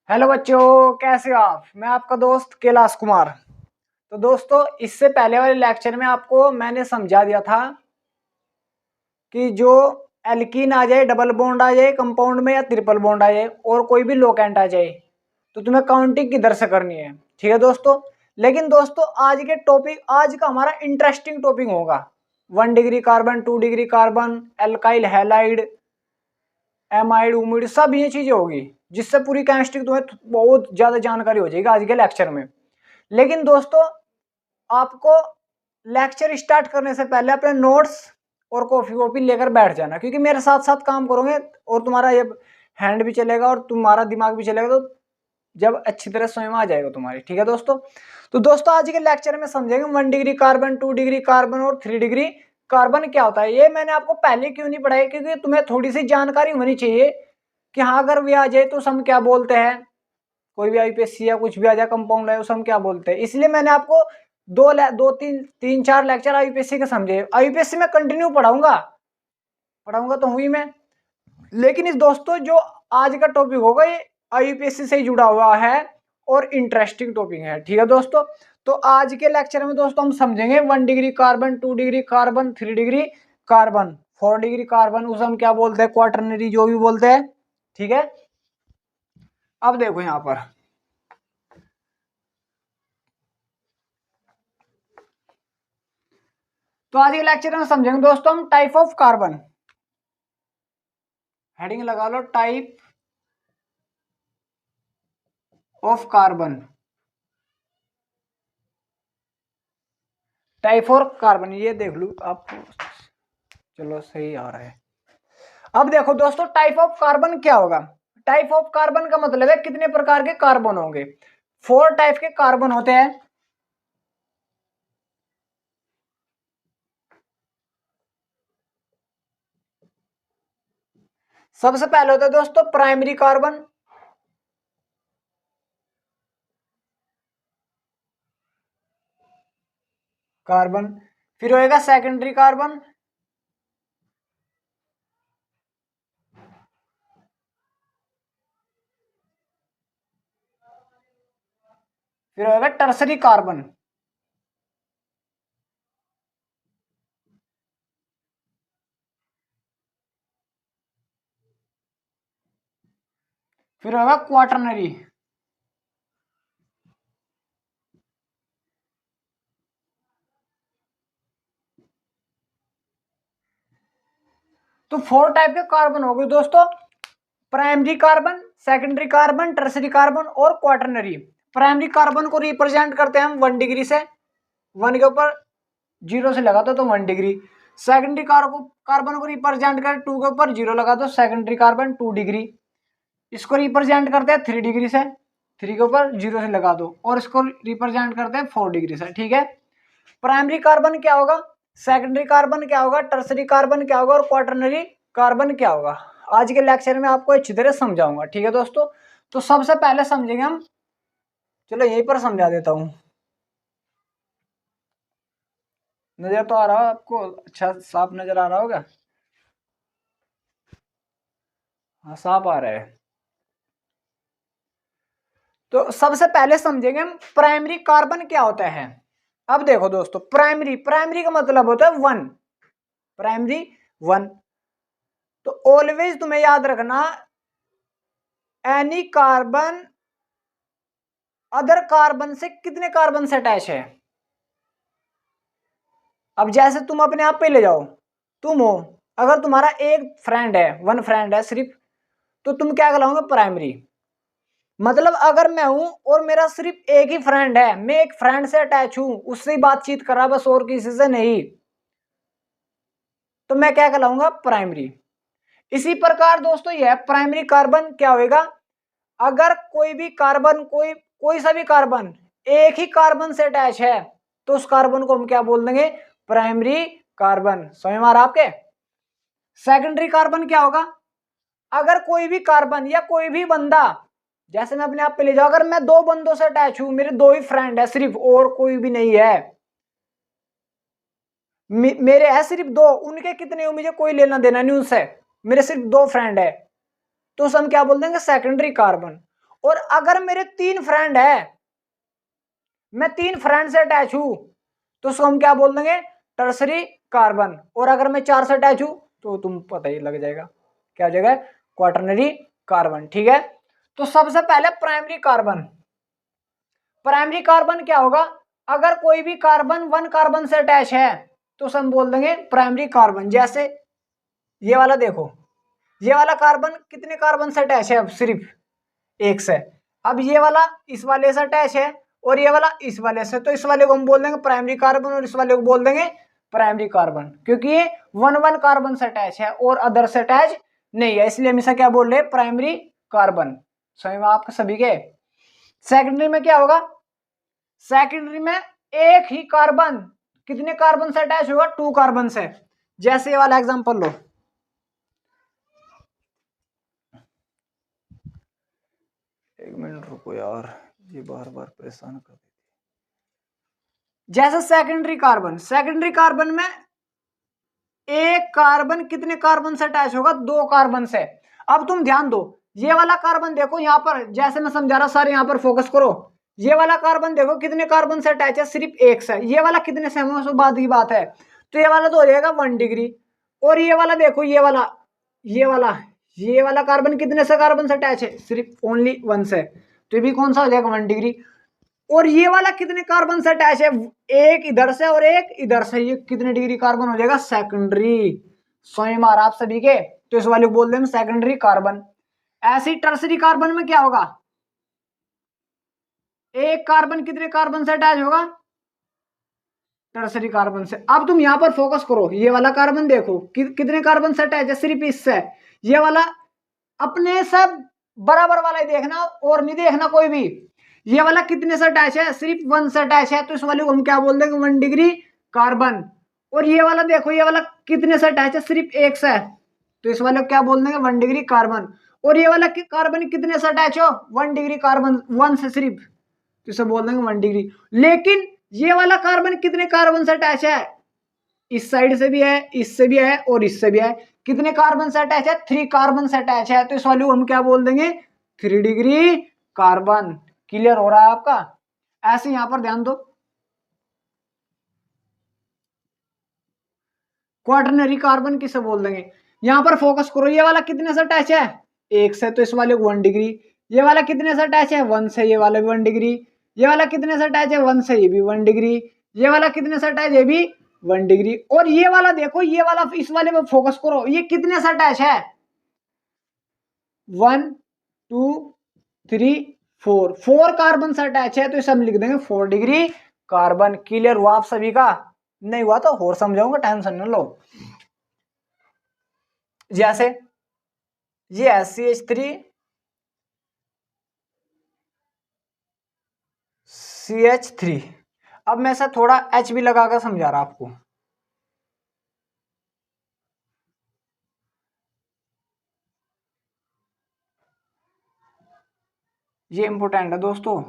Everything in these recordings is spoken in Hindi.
हेलो बच्चों, कैसे हो आप। मैं आपका दोस्त कैलाश कुमार। तो दोस्तों, इससे पहले वाले लेक्चर में आपको मैंने समझा दिया था कि जो एल्कीन आ जाए, डबल बॉन्ड आ जाए कंपाउंड में या ट्रिपल बॉन्ड आ जाए और कोई भी लोकेंट आ जाए तो तुम्हें काउंटिंग किधर से करनी है। ठीक है दोस्तों। लेकिन दोस्तों, आज का हमारा इंटरेस्टिंग टॉपिक होगा 1 degree carbon, 2 degree carbon, alkyl halide, amide उमिड, सब ये चीजें होगी जिससे पूरी केमिस्ट्री तुम्हें बहुत ज्यादा जानकारी हो जाएगी आज के लेक्चर में। लेकिन दोस्तों, आपको लेक्चर स्टार्ट करने से पहले अपने नोट्स और कॉपी वॉपी लेकर बैठ जाना, क्योंकि मेरे साथ साथ काम करोगे और तुम्हारा ये हैंड भी चलेगा और तुम्हारा दिमाग भी चलेगा, तो जब अच्छी तरह समझ में आ जाएगा तुम्हारी। ठीक है दोस्तों। तो दोस्तों, आज के लेक्चर में समझेंगे 1 डिग्री कार्बन, 2 डिग्री कार्बन और 3 डिग्री कार्बन क्या होता है। ये मैंने आपको पहले क्यों नहीं पढ़ाया, क्योंकि तुम्हें थोड़ी सी जानकारी होनी चाहिए कि हाँ, अगर भी आ जाए तो हम क्या बोलते हैं, कोई भी आईपीएससी या कुछ भी आ जाए कंपाउंड है उसे हम क्या बोलते हैं। इसलिए मैंने आपको दो तीन चार लेक्चर आईपीएससी के समझे। आईपीएससी में कंटिन्यू पढ़ाऊंगा तो हुई मैं। लेकिन इस दोस्तों, जो आज का टॉपिक होगा ये आईपीएससी से ही जुड़ा हुआ है और इंटरेस्टिंग टॉपिक है। ठीक है दोस्तों। तो आज के लेक्चर में दोस्तों हम समझेंगे 1 degree carbon, 2 degree carbon, 3 degree carbon, 4 degree carbon, उसे हम क्या बोलते हैं, क्वाटरनरी जो भी बोलते हैं। ठीक है। अब देखो यहां पर, तो आज के लेक्चर में समझेंगे दोस्तों हम टाइप ऑफ कार्बन। हेडिंग लगा लो, type of carbon. Type of carbon ये देख लू आप। चलो सही आ रहा है। अब देखो दोस्तों, टाइप ऑफ कार्बन क्या होगा। टाइप ऑफ कार्बन का मतलब है कितने प्रकार के कार्बन होंगे। 4 टाइप के कार्बन होते हैं। सबसे पहले होता है दोस्तों प्राइमरी कार्बन, फिर होएगा सेकेंडरी कार्बन, फिर होएगा टर्सरी कार्बन, फिर होगा क्वाटरनरी। तो 4 टाइप के कार्बन हो गए दोस्तों, primary carbon, secondary carbon, tertiary carbon और क्वाटरनरी। प्राइमरी कार्बन को रिप्रेजेंट करते हैं हम 1 डिग्री से, 1 के ऊपर 0 से लगा दो तो 1 डिग्री। सेकेंडरी कार्बन को रिप्रेजेंट कर 2 के ऊपर 0 लगा दो, सेकेंडरी कार्बन 2 डिग्री। इसको रिप्रेजेंट करते हैं 3 डिग्री से, 3 के ऊपर 0 से लगा दो, और इसको रिप्रेजेंट करते हैं 4 डिग्री से। ठीक है। प्राइमरी कार्बन क्या होगा, सेकेंडरी कार्बन क्या होगा, टर्सरी कार्बन क्या होगा और क्वाटरनरी कार्बन क्या होगा, आज के लेक्चर में आपको अच्छी तरह समझाऊंगा। ठीक है दोस्तों। तो सबसे पहले समझेंगे हम, चलो यहीं पर समझा देता हूं। नजर तो आ रहा है आपको, अच्छा साफ नजर आ रहा होगा। हाँ, साफ आ रहा है। तो सबसे पहले समझेंगे हम प्राइमरी कार्बन क्या होता है। अब देखो दोस्तों, प्राइमरी प्राइमरी का मतलब होता है 1, प्राइमरी 1। तो ऑलवेज तुम्हें याद रखना, एनी कार्बन अदर कार्बन से कितने कार्बन से अटैच है। अब जैसे तुम अपने आप पे ले जाओ, तुम हो, अगर तुम्हारा एक फ्रेंड है, 1 फ्रेंड है सिर्फ, तो तुम क्या कहलाओगे, प्राइमरी। मतलब अगर मैं हूं और मेरा सिर्फ एक ही फ्रेंड है, मैं एक फ्रेंड से अटैच हूं, उससे ही बातचीत कर रहा बस और किसी से नहीं, तो मैं क्या कहलाऊंगा, प्राइमरी। इसी प्रकार दोस्तों यह प्राइमरी कार्बन क्या होएगा, अगर कोई भी कार्बन, कोई कोई सा भी कार्बन एक ही कार्बन से अटैच है तो उस कार्बन को हम क्या बोल देंगे, प्राइमरी कार्बन। समझ में आ रहा आपके। सेकेंडरी कार्बन क्या होगा, अगर कोई भी कार्बन या कोई भी बंदा, जैसे मैं अपने आप पे ले जाऊं, अगर मैं 2 बंदों से अटैच हूं, मेरे 2 ही फ्रेंड है सिर्फ और कोई भी नहीं है, मेरे है सिर्फ 2, उनके कितने हो मुझे कोई लेना देना नहीं उनसे, मेरे सिर्फ 2 फ्रेंड है, तो उसे हम क्या बोल देंगे, सेकेंडरी कार्बन। और अगर मेरे 3 फ्रेंड है, मैं 3 फ्रेंड से अटैच हूं, तो उसको हम क्या बोल देंगे, टर्सरी कार्बन। और अगर मैं 4 से अटैच हूं तो तुम पता ही लग जाएगा क्या हो जाएगा, क्वाटरनरी कार्बन। ठीक है, तो सबसे पहले प्राइमरी कार्बन। प्राइमरी कार्बन क्या होगा, अगर कोई भी कार्बन 1 कार्बन से अटैच है तो उसे हम बोल देंगे प्राइमरी कार्बन। जैसे ये वाला देखो, ये वाला कार्बन कितने कार्बन से अटैच है, अब सिर्फ 1 से। अब ये वाला इस वाले से अटैच है और ये वाला इस वाले से, तो इस वाले को हम बोल देंगे प्राइमरी कार्बन और इस वाले को बोल देंगे प्राइमरी कार्बन, क्योंकि ये 1 कार्बन से अटैच है और अदर से अटैच नहीं है, इसलिए हम इसे क्या बोल रहे हैं, प्राइमरी कार्बन। समझ में आपके सभी के। सेकेंडरी में क्या होगा, सेकेंडरी में एक ही कार्बन कितने कार्बन से अटैच होगा, 2 कार्बन से। जैसे ये वाला एग्जांपल लो, एक मिनट रुको यार, ये बार बार परेशान कर देती है। जैसे सेकेंडरी कार्बन, सेकेंडरी कार्बन में एक कार्बन कितने कार्बन से अटैच होगा, 2 कार्बन से। अब तुम ध्यान दो, ये वाला कार्बन देखो यहां पर, जैसे मैं समझा रहा सर, यहां पर फोकस करो। ये वाला कार्बन देखो कितने कार्बन से अटैच है, सिर्फ 1 से। ये वाला कितने से, उस बात की बात है, तो ये वाला तो हो जाएगा 1 डिग्री। और ये वाला देखो, ये वाला, ये वाला, ये वाला कार्बन कितने से कार्बन से अटैच है, सिर्फ ओनली 1 से, तो ये भी कौन सा हो जाएगा, 1 डिग्री। और ये वाला कितने कार्बन से अटैच है, एक इधर से और एक इधर से, ये कितने डिग्री कार्बन हो जाएगा, सेकेंडरी। स्वयं मारा आप सभी के, तो इस वाले को बोल देंगे सेकेंडरी कार्बन। ऐसे टर्सरी कार्बन में क्या होगा, एक कार्बन कितने कार्बन से अटैच होगा, टर्सरी कार्बन से। अब तुम यहां पर फोकस करो, ये वाला कार्बन देखो कितने कार्बन से अटैच है, सिर्फ इससे। ये वाला अपने सब बराबर वाला ही देखना और नहीं देखना कोई भी। ये वाला कितने से अटैच है, सिर्फ 1 से अटैच है, तो इस वाले को हम क्या बोल देंगे, 1 डिग्री कार्बन। और ये वाला देखो, ये वाला कितने से अटैच है, सिर्फ 1 से, तो इस वाले को क्या बोल देंगे, 1 डिग्री कार्बन। और ये वाला कार्बन कितने से अटैच हो, 1 डिग्री कार्बन, 1 से सिर्फ, तो इसे बोल देंगे 1 डिग्री। लेकिन ये वाला कार्बन कितने कार्बन से अटैच है, इस साइड से भी है, इससे भी है और इससे भी है, कितने कार्बन से अटैच है, 3 कार्बन से अटैच है, तो इस वाले को हम क्या बोल देंगे, 3 डिग्री कार्बन। क्लियर हो रहा है आपका। ऐसे यहां पर ध्यान दो, क्वाटरनरी कार्बन किसे बोल देंगे, यहां पर फोकस करो, ये वाला कितने से अटैच है, 1 से, तो इस वाले को 1 डिग्री। ये वाला कितने से अटैच है, 1 से, ये वाला भी 1 डिग्री। ये वाला कितने से अटैच है, 1 से, ये भी 1 डिग्री। ये वाला कितने से अटैच है, ये भी 1 डिग्री। और ये वाला देखो, ये वाला, इस वाले पे फोकस करो, ये कितने से अटैच है, 1 2 3 4, 4 कार्बन से अटैच है, तो इसे हम लिख देंगे 4 डिग्री कार्बन। क्लियर हुआ आप सभी का, नहीं हुआ तो और समझाऊंगा, टेंशन न लो। जैसे ये CH3 CH3, अब मैं ऐसा थोड़ा H भी लगाकर समझा रहा आपको। ये इंपॉर्टेंट है दोस्तों।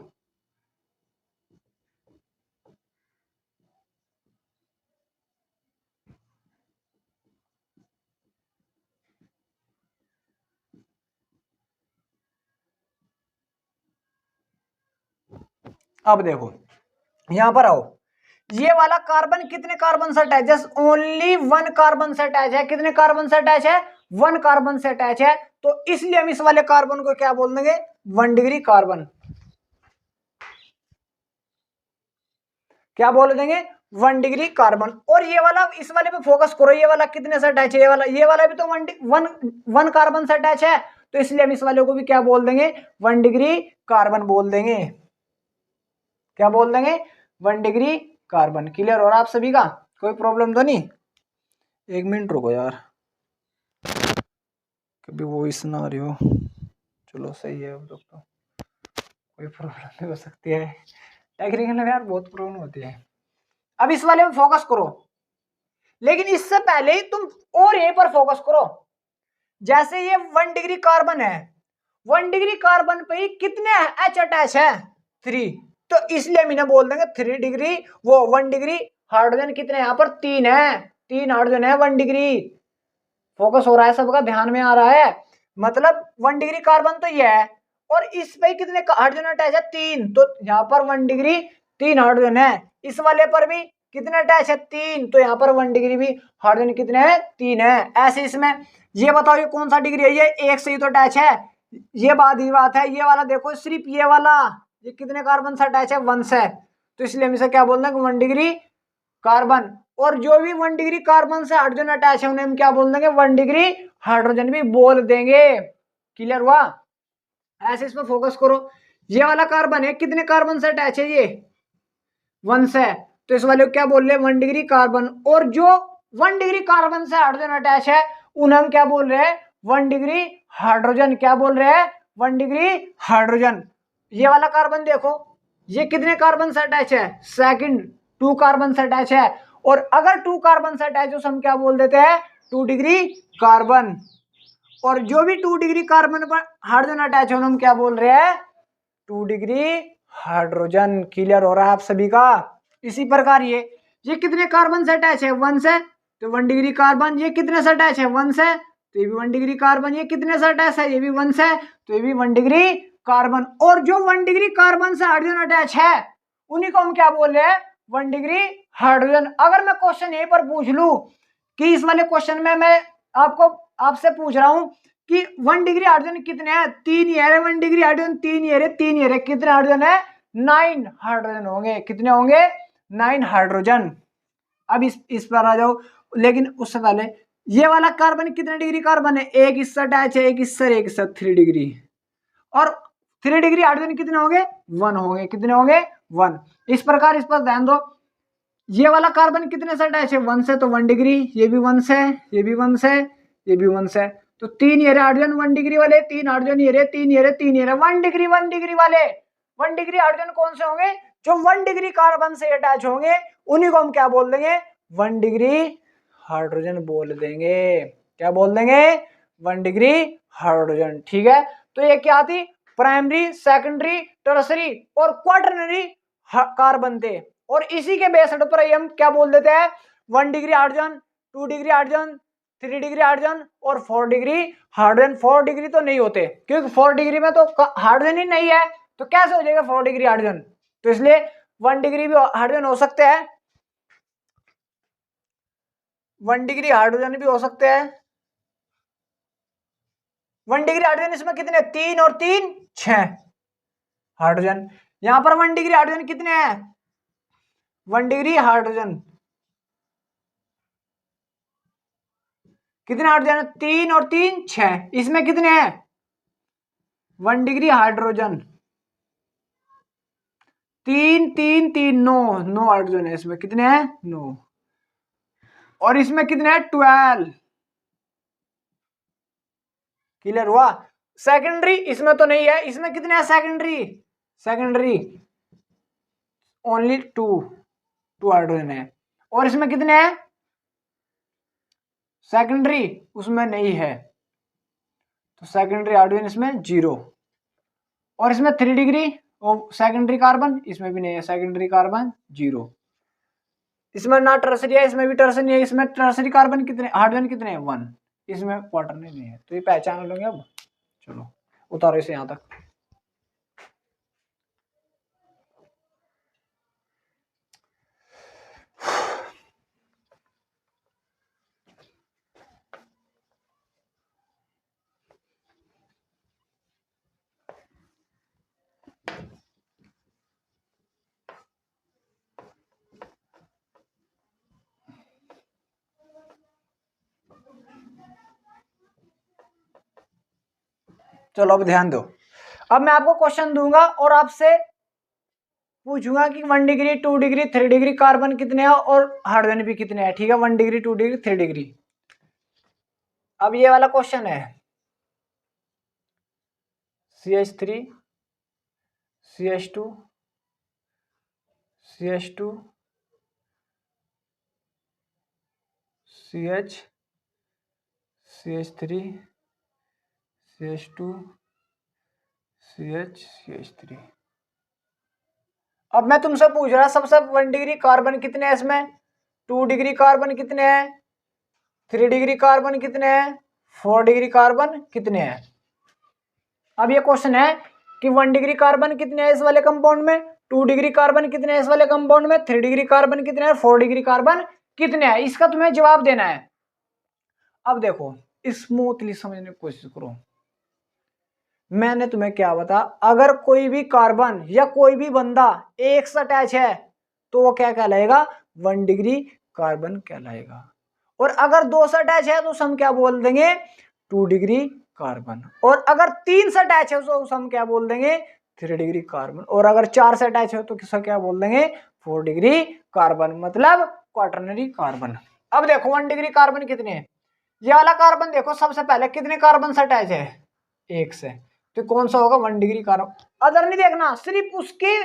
अब देखो यहां पर आओ, ये वाला कार्बन कितने कार्बन से अटैच है, ओनली 1 कार्बन से अटैच है। कितने कार्बन से अटैच है, 1 कार्बन से अटैच है, तो इसलिए हम इस वाले कार्बन को क्या बोल देंगे, 1 डिग्री कार्बन। क्या बोल देंगे, 1 डिग्री कार्बन। और ये वाला, इस वाले पे फोकस करो, ये वाला कितने से अटैच है, ये वाला भी तो 1 कार्बन से अटैच है, तो इसलिए हम इस वाले को भी क्या बोल देंगे, 1 डिग्री कार्बन बोल देंगे। क्या बोल देंगे, 1 डिग्री कार्बन। क्लियर हो रहा आप सभी का, कोई प्रॉब्लम तो नहीं। एक मिनट रुको यार, कभी वॉइस ना आ रही हो, चलो सही है, अब तक तो कोई प्रॉब्लम नहीं हो सकती है, टेक्निकल में यार बहुत प्रॉब्लम होती है। अब इस वाले में फोकस करो, लेकिन इससे पहले ही तुम और यहीं पर फोकस करो। जैसे ये 1 डिग्री कार्बन है, 1 डिग्री कार्बन पे ही कितने H अटैच है, 3, तो इसलिए हम इन्हें बोल देंगे 3 डिग्री, वो 1 डिग्री। हाइड्रोजन कितने यहां पर, 3 है, 3 हाइड्रोजन है, 1 डिग्री। फोकस हो रहा है सबका, ध्यान में आ रहा है, मतलब 1 डिग्री कार्बन तो ये है, और इस पे कितने हाइड्रोजन अटैच है? 3। तो यहाँ पर 1 डिग्री 3 हाइड्रोजन है। इस वाले पर भी कितने अटैच है? 3। तो यहाँ पर 1 डिग्री भी हाइड्रोजन कितने हैं? 3 है। ऐसे इसमें ये बताओ ये कौन सा डिग्री है? ये 1 से ही तो अटैच है। ये बात है। ये वाला देखो, सिर्फ ये वाला, ये कितने कार्बन से अटैच है? 1 से। तो इसलिए हम इसे क्या बोल देंगे? 1 डिग्री कार्बन। और जो भी 1 डिग्री कार्बन से हाइड्रोजन अटैच है उन्हें हम क्या बोल देंगे? 1 डिग्री हाइड्रोजन भी बोल देंगे। क्लियर हुआ? ऐसे इस पर फोकस करो। ये वाला कार्बन है, कितने कार्बन से अटैच है? ये 1 से। तो इस वाले को क्या बोल रहे हैं? 1 डिग्री कार्बन। और जो 1 डिग्री कार्बन से हाइड्रोजन अटैच है उन्हें हम क्या बोल रहे हैं? 1 डिग्री हाइड्रोजन। क्या बोल रहे हैं? 1 डिग्री हाइड्रोजन। ये वाला कार्बन देखो, ये कितने कार्बन से अटैच है? सेकंड 2 कार्बन से अटैच है। और अगर 2 कार्बन से अटैच हो तो हम क्या बोल देते हैं? 2 डिग्री कार्बन। और जो भी 2 डिग्री कार्बन पर हाइड्रोजन अटैच हो हम क्या बोल रहे हैं? 2 डिग्री हाइड्रोजन। क्लियर हो रहा है आप सभी का? इसी प्रकार ये कितने कार्बन से अटैच है? 1 से। तो 1 डिग्री कार्बन। ये कितने से अटैच है? 1 से। तो ये भी 1 डिग्री कार्बन। ये कितने से अटैच है? ये भी 1 से। तो ये भी 1 डिग्री कार्बन। और जो 1 डिग्री कार्बन से हाइड्रोजन अटैच है उन्हीं को हम क्या बोल रहे हैं? 1 डिग्री हाइड्रोजन। अगर मैं क्वेश्चन यहीं पर पूछ लूं कि इस वाले क्वेश्चन में मैं आपसे पूछ रहा हूं कि 1 डिग्री हाइड्रोजन कितने हैं? 3 ही है। 1 डिग्री हाइड्रोजन 3 ही है, 3 ही है। कितने हाइड्रोजन है? 9 हाइड्रोजन होंगे। कितने होंगे? 9 हाइड्रोजन। अब इस पर आ जाओ। लेकिन उससे पहले ये वाला कार्बन कितने डिग्री कार्बन है? एक इससे अटैच है, एक इससे, एक इससे, 3 डिग्री। और 3 डिग्री हाइड्रोजन कितने होंगे? 1 होंगे। कितने होंगे? 1। इस प्रकार इस पर ध्यान दो। ये वाला कार्बन कितने से अटैच है? 1 से। तो 1 डिग्री। ये भी 1 से, ये भी 1 से, ये भी 1 से। तो 3 ये हाइड्रोजन 1 डिग्री वाले, 3 हाइड्रोजन ये रहे, 3 ये रहे, 3 ये रहे। 1 डिग्री 1 डिग्री वाले 1 डिग्री हाइड्रोजन कौन से होंगे? जो 1 डिग्री कार्बन से अटैच होंगे उन्हीं को हम क्या बोल देंगे? 1 डिग्री हाइड्रोजन बोल देंगे। क्या बोल देंगे? 1 डिग्री हाइड्रोजन। ठीक है। तो ये क्या थी? प्राइमरी, सेकेंडरी, टर्सरी और क्वाटरनरी कार्बन थे। और इसी के बेसिस पर हम क्या बोल देते हैं? 1 degree hydrogen, 2 degree hydrogen, 3 degree hydrogen और 4 डिग्री हाइड्रोजन। 4 डिग्री तो नहीं होते क्योंकि 4 डिग्री में तो हाइड्रोजन ही नहीं है, तो कैसे हो जाएगा 4 डिग्री हाइड्रोजन? तो इसलिए 1 डिग्री भी हाइड्रोजन हो सकते हैं, 1 डिग्री हाइड्रोजन भी हो सकते हैं। 1 डिग्री हाइड्रोजन इसमें कितने? 3 और 3 6 हाइड्रोजन। यहां पर 1 डिग्री हाइड्रोजन कितने हैं? 1 डिग्री हाइड्रोजन कितने हाइड्रोजन? 3 और 3 6। इसमें कितने हैं? 1 डिग्री हाइड्रोजन 3 3 3 9 9 हाइड्रोजन है। इसमें कितने हैं? 9। और इसमें कितने हैं? 12। क्लियर हुआ? सेकेंडरी इसमें तो नहीं है। इसमें कितने हैं सेकेंडरी? सेकेंडरी ओनली 2 हाइड्रोजन है। और इसमें कितने हैं सेकेंडरी? उसमें नहीं है, तो सेकेंडरी हाइड्रोजन इसमें 0। और इसमें 3 डिग्री और सेकेंडरी कार्बन इसमें भी नहीं है, सेकेंडरी कार्बन 0। इसमें ना टर्सरी है, इसमें भी टर्सरी है। इसमें टर्सरी कार्बन कितने, हाइड्रोजन कितने हैं? 1। इसमें क्वार्टरनरी नहीं है। तो ये पहचान लोगे अब। चलो उतारो इसे यहां तक। चलो अब ध्यान दो। अब मैं आपको क्वेश्चन दूंगा और आपसे पूछूंगा कि 1 डिग्री 2 डिग्री 3 डिग्री कार्बन कितने हैं और हाइड्रोजन भी कितने हैं। ठीक है, 1 डिग्री 2 डिग्री 3 डिग्री। अब ये वाला क्वेश्चन है CH3 CH2 CH2 CH CH3 CH2 CH CH3। अब मैं तुमसे पूछ रहा सबसे 1 डिग्री कार्बन कितने हैं इसमें, 2 डिग्री कार्बन कितने हैं, 3 डिग्री कार्बन कितने हैं, 4 डिग्री कार्बन कितने हैं। अब ये क्वेश्चन है कि 1 डिग्री कार्बन कितने हैं इस वाले कंपाउंड में, 2 डिग्री कार्बन कितने हैं इस वाले कंपाउंड में, 3 डिग्री कार्बन कितने हैं, 4 डिग्री कार्बन कितने हैं, इसका तुम्हें जवाब देना है। अब देखो स्मूथली समझने की कोशिश करो। मैंने तुम्हें क्या बता, अगर कोई भी कार्बन या कोई भी बंदा एक से अटैच है तो वो क्या कहलाएगा, 1 डिग्री कार्बन कहलाएगा। और अगर 2 से अटैच है तो हम क्या बोल देंगे, 2 डिग्री कार्बन। और अगर 3 से अटैच है तो हम क्या बोल देंगे, 3 डिग्री कार्बन। और अगर 4 से अटैच है तो किसका क्या बोल देंगे, 4 डिग्री कार्बन, मतलब क्वाटरनरी कार्बन। अब देखो 1 डिग्री कार्बन कितने हैं, ये वाला कार्बन देखो सबसे पहले कितने कार्बन से अटैच है, 1 से, तो कौन सा होगा, 1 डिग्री कार्बन। अदर नहीं देखना, सिर्फ उसके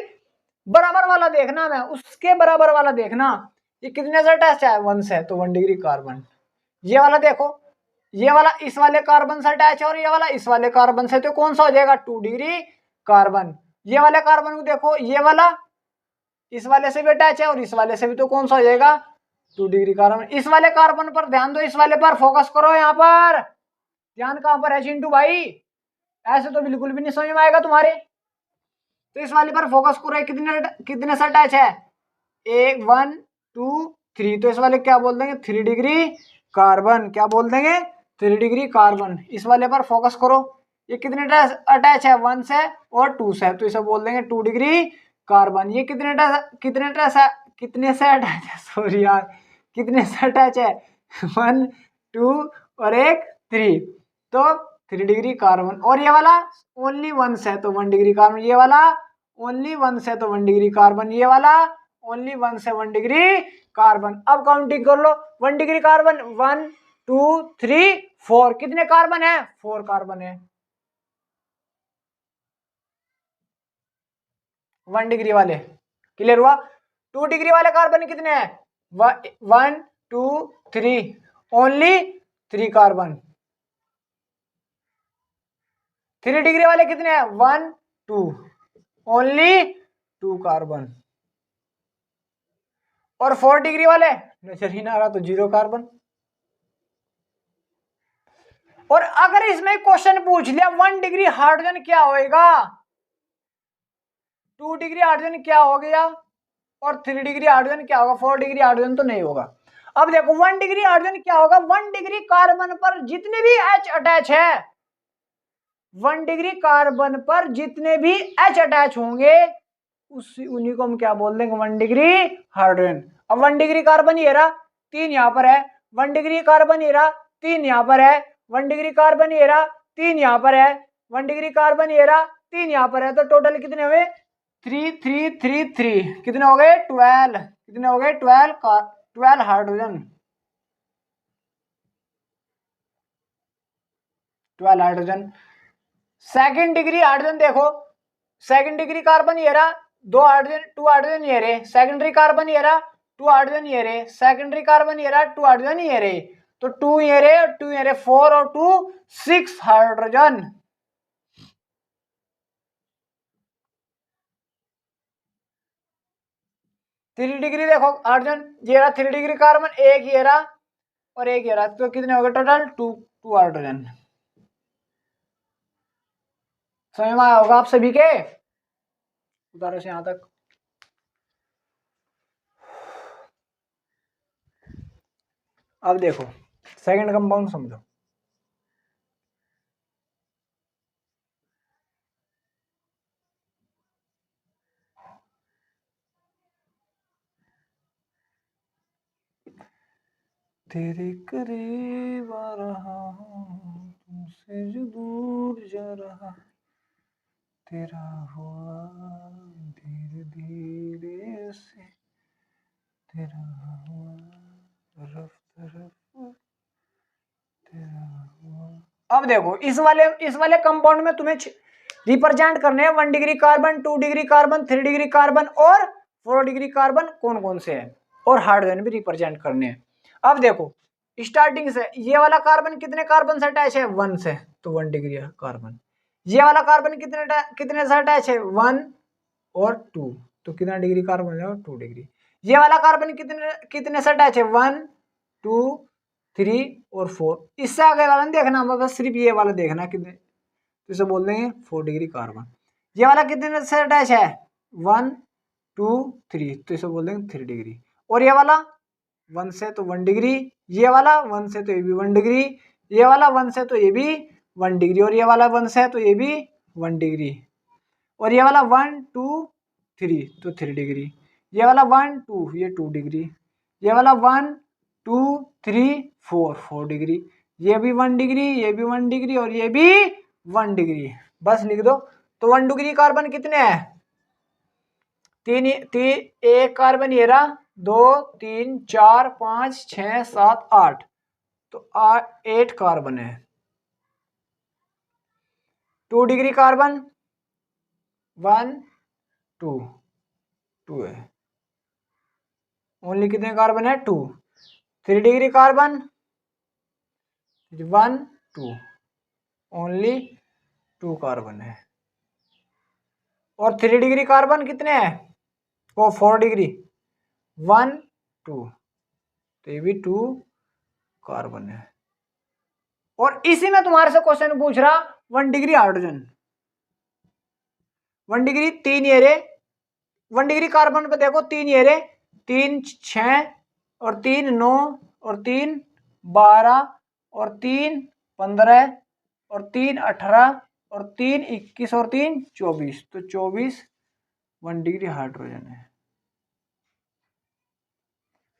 बराबर वाला देखना, मैं उसके बराबर वाला देखना, ये कितने से अटैच है, 1 से, तो 1 डिग्री कार्बन। ये वाला देखो, ये वाला इस वाले कार्बन से अटैच है और ये वाला इस वाले कार्बन से, तो कौन सा हो जाएगा, 2 डिग्री कार्बन। ये वाले कार्बन को देखो, ये वाला इस वाले से भी अटैच है और इस वाले से भी, तो कौन सा हो जाएगा, 2 डिग्री कार्बन। इस वाले कार्बन पर ध्यान दो, इस वाले पर फोकस करो, यहाँ पर ध्यान कहां पर है चिंटू भाई, ऐसे तो बिल्कुल भी नहीं समझ में आएगा तुम्हारे। तो इस वाले पर फोकस करो, कितने कितने से अटैच है, 1 2 3, तो इस वाले क्या बोल देंगे, 3 डिग्री कार्बन, क्या बोल देंगे, 3 डिग्री कार्बन। इस वाले पर फोकस करो, ये कितने अटैच है, 1 से और 2 से, तो इसे बोल देंगे 2 डिग्री कार्बन। ये कितने से अटैच है, सॉरी यार, कितने से अटैच है, 1 2 और 1 3, तो 3 डिग्री कार्बन। और ये वाला ओनली 1 से, तो 1 डिग्री कार्बन। ये वाला ओनली 1 से, तो 1 डिग्री कार्बन। ये वाला ओनली 1 से, 1 डिग्री कार्बन। अब काउंटिंग कर लो, 1 डिग्री कार्बन 1 2 3 4, कितने कार्बन है, 4 कार्बन है। 1 डिग्री वाले क्लियर हुआ। 2 डिग्री वाले कार्बन कितने हैं, 1 2 3, ओनली 3 कार्बन। 3 डिग्री वाले कितने हैं, 1 2, ओनली 2 कार्बन। और 4 डिग्री वाले नजर ही ना आ रहा, तो 0 कार्बन। और अगर इसमें क्वेश्चन पूछ लिया 1 डिग्री हाइड्रोजन क्या होएगा, 2 डिग्री हाइड्रोजन क्या हो गया, और 3 डिग्री हाइड्रोजन क्या होगा, 4 डिग्री हाइड्रोजन तो नहीं होगा। अब देखो 1 डिग्री हाइड्रोजन क्या होगा, 1 डिग्री कार्बन पर जितने भी H अटैच है, 1 डिग्री कार्बन पर जितने भी H अटैच होंगे उन्हीं को हम क्या बोल देंगे, 1 डिग्री हाइड्रोजन। अब 1 डिग्री कार्बन ये रहा, 3 यहाँ पर है, 1 डिग्री कार्बन ये रहा, 3 यहाँ पर है, 1 डिग्री कार्बन ये रहा, 3 यहाँ पर है, 1 डिग्री कार्बन ये रहा, 3 यहाँ पर है, तो टोटल कितने हुए, 3 3 3 3, कितने हो गए, 12, कितने हो गए, 12 hydrogen, 12 hydrogen. Second degree hydrogen देखो, सेकंड डिग्री कार्बन ये रहा, 2 हाइड्रोजन ये रहे, सेकेंडरी कार्बन ये रहा, 2 हाइड्रोजन ये रहे, सेकेंडरी कार्बन ये रहा, 2 हाइड्रोजन ये रहे, तो 2 ये रहे और 2 ये रहे, 4 और 2 6 हाइड्रोजन। थ्री डिग्री देखो हाइड्रोजन ये रहा, 3 डिग्री कार्बन, एक ये रहा और एक ये रहा, तो कितने हो गए टोटल, 2 हाइड्रोजन। समझ में आया होगा आप सभी के, उतारो से यहां तक। अब देखो सेकंड कंपाउंड समझो, तेरे करीब आ रहा हूं तुमसे जो दूर जा रहा, तेरा हुआ धीरे धीरे से, तेरा हुआ रफ्त रफ्त, तेरा हुआ। अब देखो इस वाले कंपाउंड में तुम्हें रिप्रेजेंट करने हैं 1 degree carbon, 2 degree carbon, 3 degree carbon और 4 डिग्री कार्बन कौन कौन से हैं, और हाइड्रोजन भी रिप्रेजेंट करने हैं। अब देखो स्टार्टिंग से ये वाला कार्बन कितने कार्बन से अटैच है, 1 से, तो 1 डिग्री कार्बन। ये वाला कार्बन कितने से अटैच है, 1 और 2, तो कितना डिग्री कार्बन हो जाएगा, 2 डिग्री। ये वाला कार्बन कितने से अटैच है, 1 2 3 और 4, इससे आगे वाला नहीं देखना, बस सिर्फ ये वाला देखना कितने, तो इसे बोल देंगे 4 डिग्री कार्बन। ये वाला कितने से अटैच है 1 2 3, तो इसे बोल देंगे 3 डिग्री। और ये वाला 1 से तो 1 डिग्री, ये वाला 1 से तो ये भी 1 डिग्री, ये वाला 1 से तो ये भी 1 डिग्री, और ये वाला 1 से तो ये भी 1 डिग्री, और ये वाला 1 2 3 तो 3 डिग्री, ये वाला 1 2 ये 2 डिग्री, ये वाला 1 2 3 4 डिग्री, ये भी 1 डिग्री, ये भी 1 डिग्री, और ये भी 1 डिग्री। बस लिख दो। तो 1 डिग्री कार्बन कितने हैं? तीन एक कार्बन ये रहा, 2 3 4 5 6 7 8, तो 8 कार्बन है। 2 डिग्री कार्बन 1 2 2 है, ओनली कितने कार्बन है 2। 3 डिग्री कार्बन 1 2, ओनली 2 कार्बन है। और 3 डिग्री कार्बन कितने हैं? वो 4 डिग्री 1 2, तो ये भी 2 कार्बन है। और इसी में तुम्हारे से क्वेश्चन पूछ रहा 1 डिग्री हाइड्रोजन, 1 डिग्री 3 ये रे, 1 डिग्री कार्बन पे देखो 3 ये रे, 3 6 और 3 9 और 3 12 और 3 15 और 3 18 और 3 21 और 3 24, तो 24 1 डिग्री हाइड्रोजन है।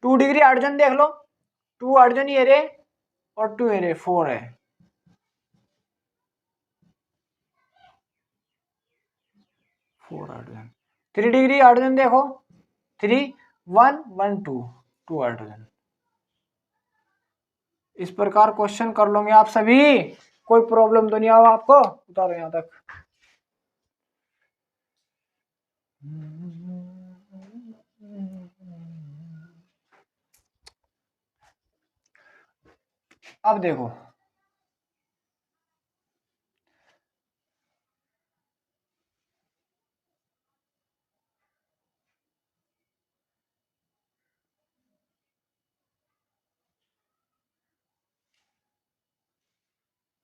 2 डिग्री हाइड्रोजन देख लो, 2 हाइड्रोजन ये रे और 2 ये रे 4 है। 4 हाइड्रोजन। 3 डिग्री हाइड्रोजन देखो, 3 1 1 2 2 हाइड्रोजन। इस प्रकार क्वेश्चन कर लोगे आप सभी, कोई प्रॉब्लम तो नहीं आओ आपको। उतारो यहां तक। अब देखो,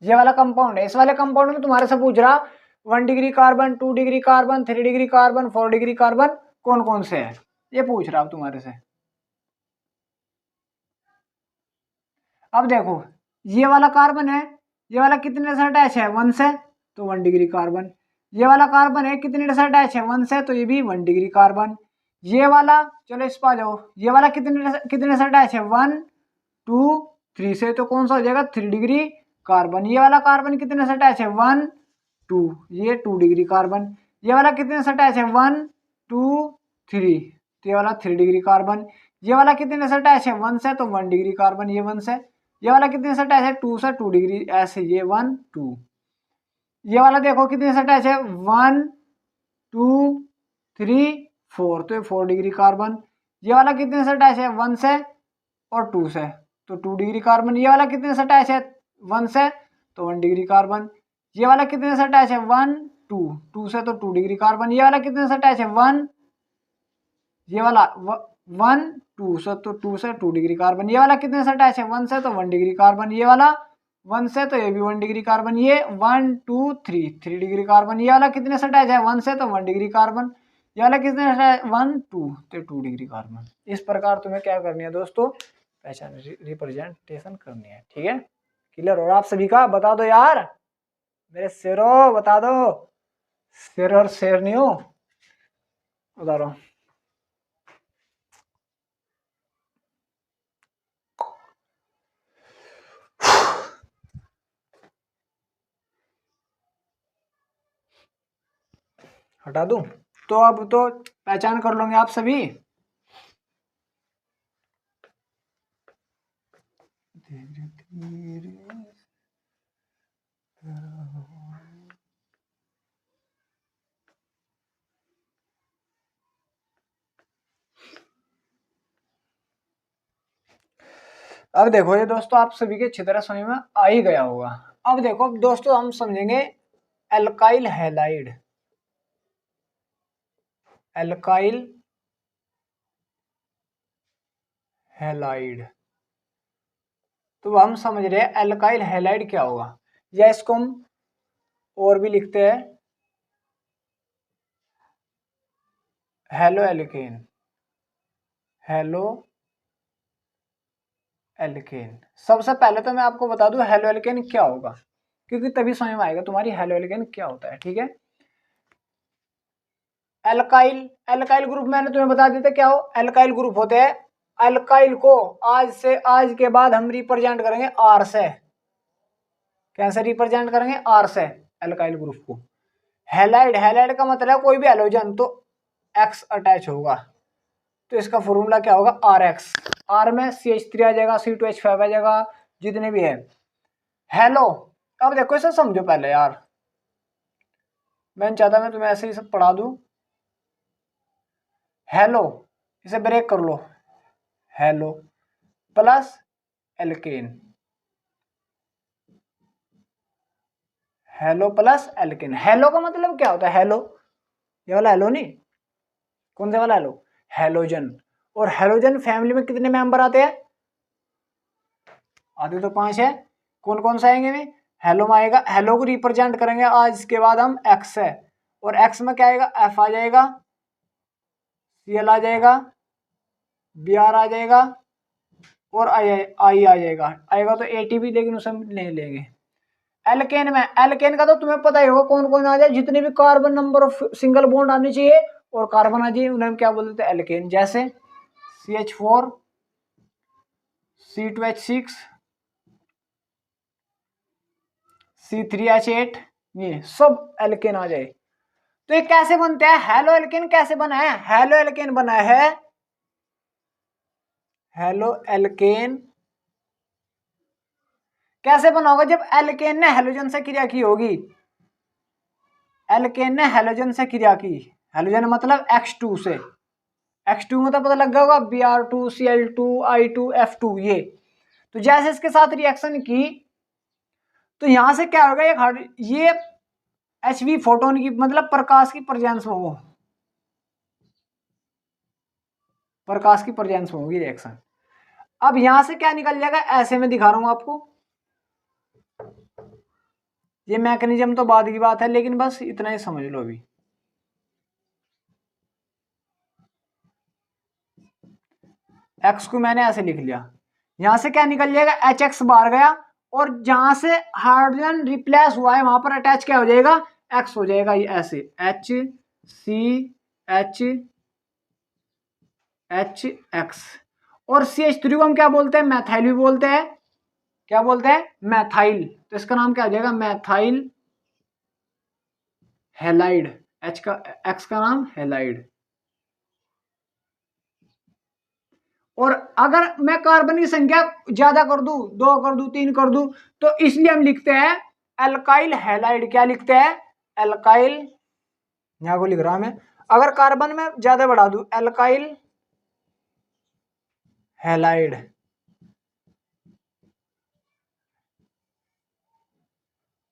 ये वाला कंपाउंड है, इस वाले कंपाउंड में तुम्हारे से पूछ रहा 1 degree carbon 2 degree carbon 3 degree carbon 4 degree carbon कौन कौन से है, ये पूछ रहा तुम्हारे से। अब देखो, ये वाला कार्बन है, ये वाला कितने से अटैच है 1 से, तो 1 डिग्री कार्बन। ये वाला कार्बन है कितने से अटैच है 1 से, तो ये भी 1 डिग्री कार्बन। ये वाला, चलो इस पर जाओ, ये वाला कितने से अटैच है 1 2 3 से, तो कौन सा हो जाएगा 3 डिग्री कार्बन। ये वाला कार्बन कितने से अटैच है 1 2, ये 2 डिग्री कार्बन। ये वाला कितने से अटैच है 1 2 3, तो ये वाला 3 डिग्री कार्बन। ये वाला कितने से अटैच है 1 से, तो 1 डिग्री कार्बन, ये 1 से। ये वाला कितने से अटैच है 2 से, 2 डिग्री, ऐसे ये 1 2। ये वाला देखो कितने से अटैच है 1 2 3 4, तो ये 4 डिग्री कार्बन। ये वाला कितने से अटैच है 1 से और 2 से, तो 2 डिग्री कार्बन। ये वाला कितने से अटैच है 1 से, तो 1 डिग्री कार्बन। ये वाला कितने से अटैच है 1 2 2 से, तो 2 डिग्री कार्बन। ये वाला कितने से अटैच है 1, ये वाला 1 2 से, तो 2 से 2 डिग्री कार्बन। ये वाला कितने से अटैच है 1 से, तो 1 डिग्री कार्बन। ये वाला 1 से, तो ये भी 1 डिग्री कार्बन। ये 1 2 3 3 डिग्री कार्बन। ये वाला कितने से अटैच है 1 से, तो 1 डिग्री कार्बन। ये वाला कितने से अटैच है 1 2, तो 2 डिग्री कार्बन। इस प्रकार तुम्हें क्या करनी है दोस्तों, पहचान रिप्रेजेंटेशन करनी है। ठीक है, क्लियर। और आप सभी का बता दो यार, मेरे शेरों बता दो, शेर और शेरनियों उतारो। हटा दूं, तो अब तो पहचान कर लोगे आप सभी। अब देखो ये दोस्तों, आप सभी के अच्छी तरह समझ में आ ही गया होगा। अब देखो अब दोस्तों हम समझेंगे एल्काइल हैलाइड। एल्काइल हैलाइड, तो हम समझ रहे हैं एल्काइल हैलाइड क्या होगा, या इसको हम और भी लिखते हैं हेलो एल्केन, हेलो एल्केन। सबसे पहले तो मैं आपको बता दूं हेलो एल्केन क्या होगा, क्योंकि तभी समझ में आएगा तुम्हारी हेलो एल्केन क्या होता है। ठीक है, एल्काइल, एल्काइल ग्रुप मैंने तुम्हें बता दिया था क्या हो, एल्काइल ग्रुप होते हैं। एल्काइल को आज के बाद हम रिप्रेजेंट करेंगे आर से। कैसे रिप्रेजेंट करेंगे? आर से, एल्काइल ग्रुप को। हैलाइड, हैलाइड का मतलब कोई भी हैलोजन तो एक्स अटैच होगा, तो इसका फॉर्मूला क्या होगा? Are x. आर में CH3 आ जाएगा, C2H5 आ जाएगा, जितने भी है। हेलो, अब देखो इसे समझो पहले यार, मैं चाहता मैं तुम्हें ऐसे ही सब पढ़ा दूं। हेलो, इसे ब्रेक कर लो, halo plus alkene, halo plus alkene. Halo का मतलब क्या होता है? हेलो, ये वाला हेलो नहीं, कौन सा वाला हेलो? हेलोजन। और हेलोजन फैमिली में कितने मेंबर आते हैं? आते तो 5 है। कौन कौन सा आएंगे? में हेलो में आएगा, हेलो को रिप्रेजेंट करेंगे आज के बाद हम एक्स है, और एक्स में क्या आएगा? एफ आ जाएगा, सीएल आ जाएगा, बीआर आ जाएगा, और आई आ जाएगा। आएगा तो एटीपी, लेकिन उसे हम नहीं लेंगे। एल्केन में, एल्केन का तो तुम्हें पता ही होगा कौन कौन आ जाए, जितने भी carbon number of single bond आने चाहिए और कार्बन आ जाइए, उन्हें हम क्या बोलते हैं? एल्केन। जैसे CH4, C2H6, C3H8, ये सब एल्केन आ जाए। तो ये कैसे बनते हैं? हेलो एल्केन कैसे बना है? हेलो एल्केन बना है, हेलो एल्केन कैसे बना होगा? जब एल्केन ने हेलोजन से क्रिया की होगी, एल्केन ने हेलोजन से क्रिया की, हेलोजन मतलब X2 से, X2 में तो पता लग गया होगा, Br2, Cl2, I2, F2, ये। तो जैसे इसके साथ रिएक्शन की, तो यहां से क्या होगा? ये HV फोटोन की मतलब प्रकाश की प्रेजेंस में हो, प्रकाश की प्रेजेंस में होगी रिएक्शन। अब यहां से क्या निकल जाएगा? ऐसे में दिखा रहा हूं आपको, ये मैकेनिज्म तो बाद की बात है, लेकिन बस इतना ही समझ लो अभी। एक्स को मैंने ऐसे लिख लिया, यहां से क्या निकल जाएगा? HX बाहर गया, और जहां से हाइड्रोजन रिप्लेस हुआ है वहां पर अटैच क्या हो जाएगा? एक्स हो जाएगा, ये ऐसे HCHH। और CH3 को हम क्या बोलते हैं? मैथाइल भी बोलते हैं। क्या बोलते हैं? मैथाइल। तो इसका नाम क्या हो जाएगा? Methyl halide. एच का, एक्स का नाम हेलाइड। और अगर मैं कार्बन की संख्या ज्यादा कर दूं, 2 कर दूं, 3 कर दूं, तो इसलिए हम लिखते हैं एल्काइल हैलाइड। क्या लिखते हैं? एल्काइल, यहां को लिख रहा मैं, अगर कार्बन में ज्यादा बढ़ा दूं, alkyl halide,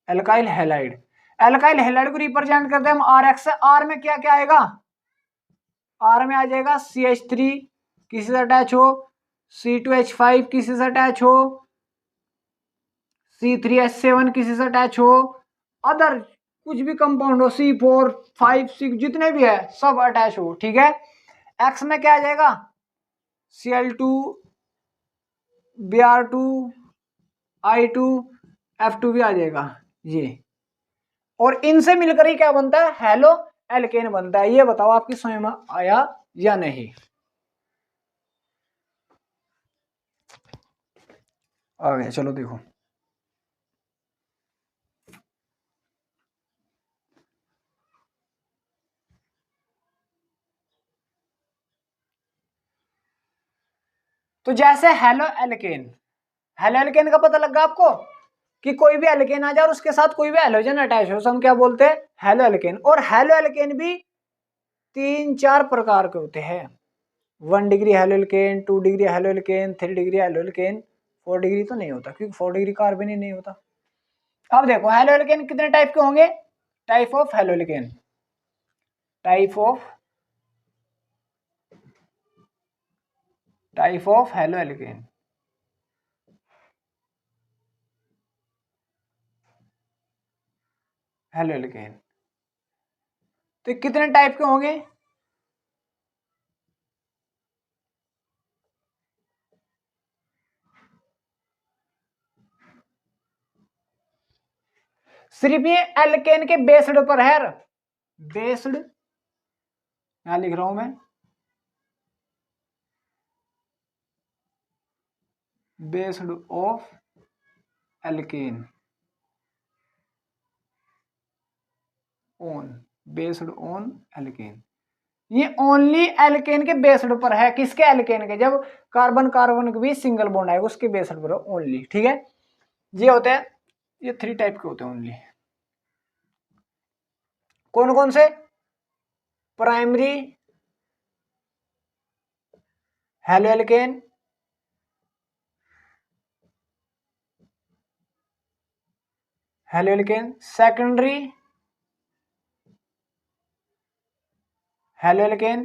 alkyl halide. Alkyl halide को रिप्रेजेंट करते हैं हम आर एक्स से। आर में क्या क्या आएगा? आर में आ जाएगा CH3 किसी से अटैच हो, C2H5 किसी से अटैच हो, C3H7 किसी से अटैच हो, अदर कुछ भी कंपाउंड हो, C4, 5, 6 जितने भी है सब अटैच हो। ठीक है, एक्स में क्या आ जाएगा? Cl2, Br2, I2, F2 भी आ जाएगा ये। और इनसे मिलकर ही क्या बनता है? हेलो एल्केन बनता है। ये बताओ आपकी समझ में आया या नहीं? आ गया, चलो देखो। तो जैसे हेलो एल्केन, हेलो एल्केन का पता लगा आपको कि कोई भी एल्केन आ जाए और उसके साथ कोई भी हेलोजन अटैच हो, तो हम क्या बोलते हैं? Halo alkane. और हेलो एल्केन भी 3-4 प्रकार के होते हैं। 1 degree halo alkane, 2 degree halo alkane, 3 degree halo alkane, 4 degree तो नहीं होता, क्योंकि 4 डिग्री कार्बन ही नहीं होता। अब देखो हेलो एल्केन कितने टाइप के होंगे? Type of halo alkane, type of halo alkane. Halo alkane तो कितने टाइप के होंगे? सिर्फ ये एल्केन के बेस्ड पर है, बेस्ड, यहां लिख रहा हूं मैं, based of alkane on, based on alkane, ये ओनली एल्केन के बेस्ड पर है। किसके? एल्केन के। जब कार्बन कार्बन के बीच सिंगल बॉन्ड आएगा उसके बेस्ड पर ओनली, ठीक है। ये होते हैं, ये 3 टाइप के होते हैं ओनली। कौन कौन से? Primary halo alkane, halo alkane, secondary halo alkane,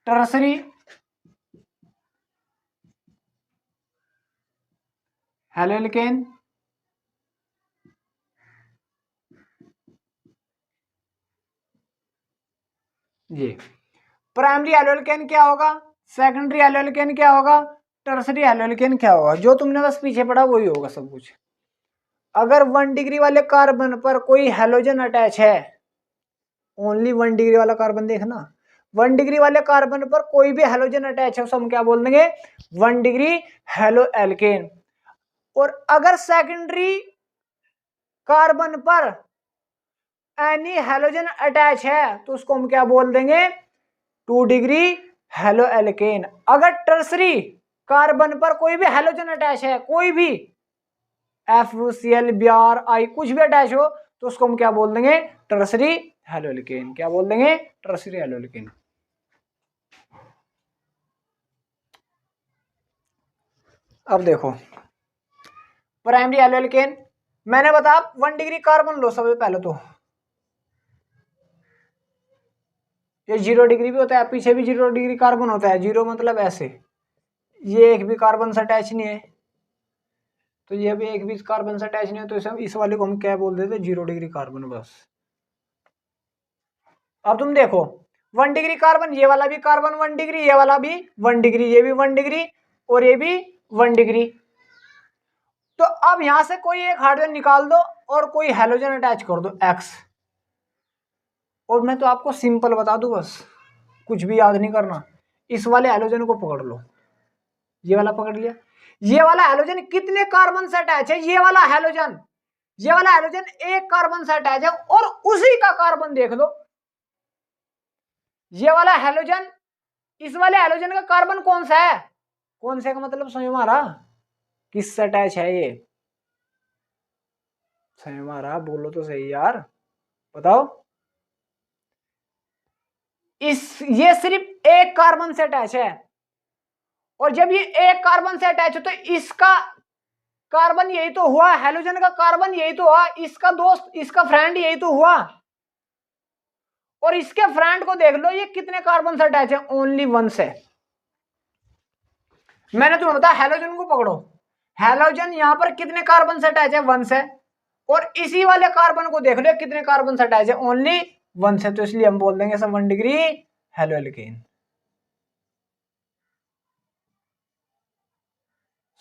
tertiary halo alkane, ये प्राइमरी हेलो एल्केन क्या होगा, सेकेंडरी हेलो एल्केन क्या होगा, टर्सरी हेलो एल्केन क्या होगा। जो तुमने बस पीछे पढ़ा वही होगा सब कुछ। अगर 1 डिग्री वाले कार्बन पर कोई हेलोजन अटैच है, ओनली 1 डिग्री वाला कार्बन देखना, 1 डिग्री वाले कार्बन पर कोई भी हेलोजन अटैच है उसे हम क्या बोल देंगे? 1 डिग्री हेलो एल्केन। और अगर सेकेंडरी कार्बन पर एनी हेलोजन अटैच है तो उसको हम क्या बोल देंगे? 2 डिग्री हेलो एल्केन। अगर टर्सरी कार्बन पर कोई भी हेलोजन अटैच है, कोई भी FCl Br I कुछ भी अटैच हो तो उसको हम क्या बोल देंगे? Tertiary halo alkane. क्या बोल देंगे? Tertiary halo alkane. अब देखो प्राइमरी हेलो एल्केन, मैंने बताया 1 डिग्री कार्बन लो सबसे पहले तो, ये 0 डिग्री भी होता है, पीछे भी 0 डिग्री कार्बन होता है। 0 मतलब ऐसे, ये एक भी कार्बन से अटैच नहीं है, तो ये भी एक भी कार्बन से अटैच नहीं है, तो इस वाले को हम क्या बोल देते? 0 डिग्री कार्बन बस। अब तुम देखो 1 डिग्री कार्बन, ये वाला भी कार्बन 1 डिग्री, ये वाला भी 1 डिग्री, ये भी 1 डिग्री और ये भी 1 डिग्री। तो अब यहां से कोई एक हाइड्रोजन निकाल दो और कोई हेलोजन अटैच कर दो X। और मैं तो आपको सिंपल बता दूं बस, कुछ भी याद नहीं करना। इस वाले हेलोजन को पकड़ लो, ये वाला पकड़ लिया, ये वाला हेलोजन कितने कार्बन से अटैच है? ये वाला हेलोजन, ये वाला हेलोजन एक कार्बन से अटैच है और उसी का कार्बन देख लो। ये वाला हेलोजन, इस वाले हेलोजन का कार्बन कौन सा है? कौन से का मतलब समझ में आ रहा? किससे अटैच है ये? समझ में आ रहा? बोलो तो सही यार, बताओ। ये सिर्फ एक कार्बन से अटैच है, और जब ये एक कार्बन से अटैच हो तो इसका कार्बन यही तो हुआ, हेलोजन का कार्बन यही तो हुआ, इसका दोस्त, इसका फ्रेंड यही तो हुआ। और इसके फ्रेंड को देख लो, ये कितने कार्बन से अटैच है? ओनली 1 से। मैंने तुम्हें बताया हेलोजन को पकड़ो, हेलोजन यहां पर कितने कार्बन से अटैच है? 1 से। और इसी वाले कार्बन को देख लो कितने कार्बन से अटैच है? ओनली 1 से। तो इसलिए हम बोल देंगे सब 1 डिग्री हेलो एल्केन।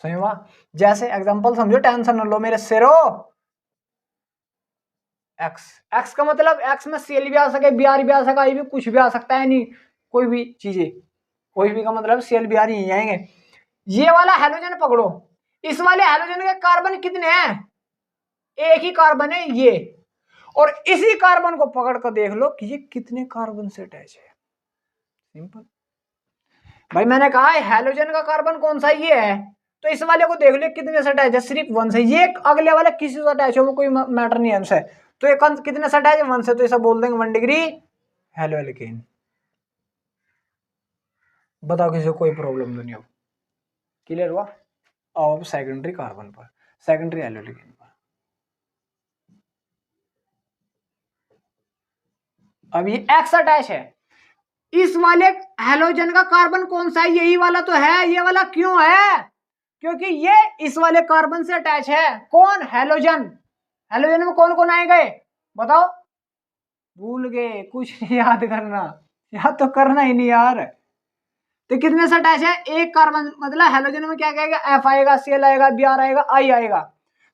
सही हुआ? जैसे एग्जांपल समझो, टेंशन न लो मेरे सिरो। एक्स, एक्स का मतलब एक्स में सीएल भी आ सके, बीआर भी आ सका, ये भी कुछ भी आ सकता है, नहीं कोई भी चीजें, कोई भी का मतलब सीएल बीआर ही आएंगे। ये वाला हेलोजन पकड़ो, इस वाले हेलोजन के कार्बन कितने हैं? एक ही कार्बन है ये, और इसी कार्बन को पकड़ कर देख लो कि ये कितने कार्बन से अटैच है। सिंपल भाई, मैंने कहा हेलोजन का कार्बन कौन सा? ये है, तो इस वाले को देख लो कितने से अटैच है? सिर्फ 1 से। ये अगले वाले किसी से अटैच हो कोई मैटर नहीं है हमसे, तो ये कितने से अटैच है? 1 से। तो ऐसा बोल देंगे 1 डिग्री हेलो एल्केन। बताओ किसी को कोई प्रॉब्लम तो नहीं हो? क्लियर हुआ? अब सेकेंडरी कार्बन पर, सेकेंडरी हेलो एल्केन पर, अब ये एक्स अटैच है, इस वाले हेलोजन का कार्बन कौन सा है? यही वाला तो है। ये वाला क्यों है? क्योंकि ये इस वाले कार्बन से अटैच है। कौन? हेलोजन। हेलोजन में कौन कौन आए गए बताओ? भूल गए? कुछ नहीं याद करना, याद तो करना ही नहीं यार। तो कितने से अटैच है, एक कार्बन, मतलब हेलोजन में क्या कहेगा, एफ आएगा, सीएल आएगा, बीआर आएगा, आई आएगा।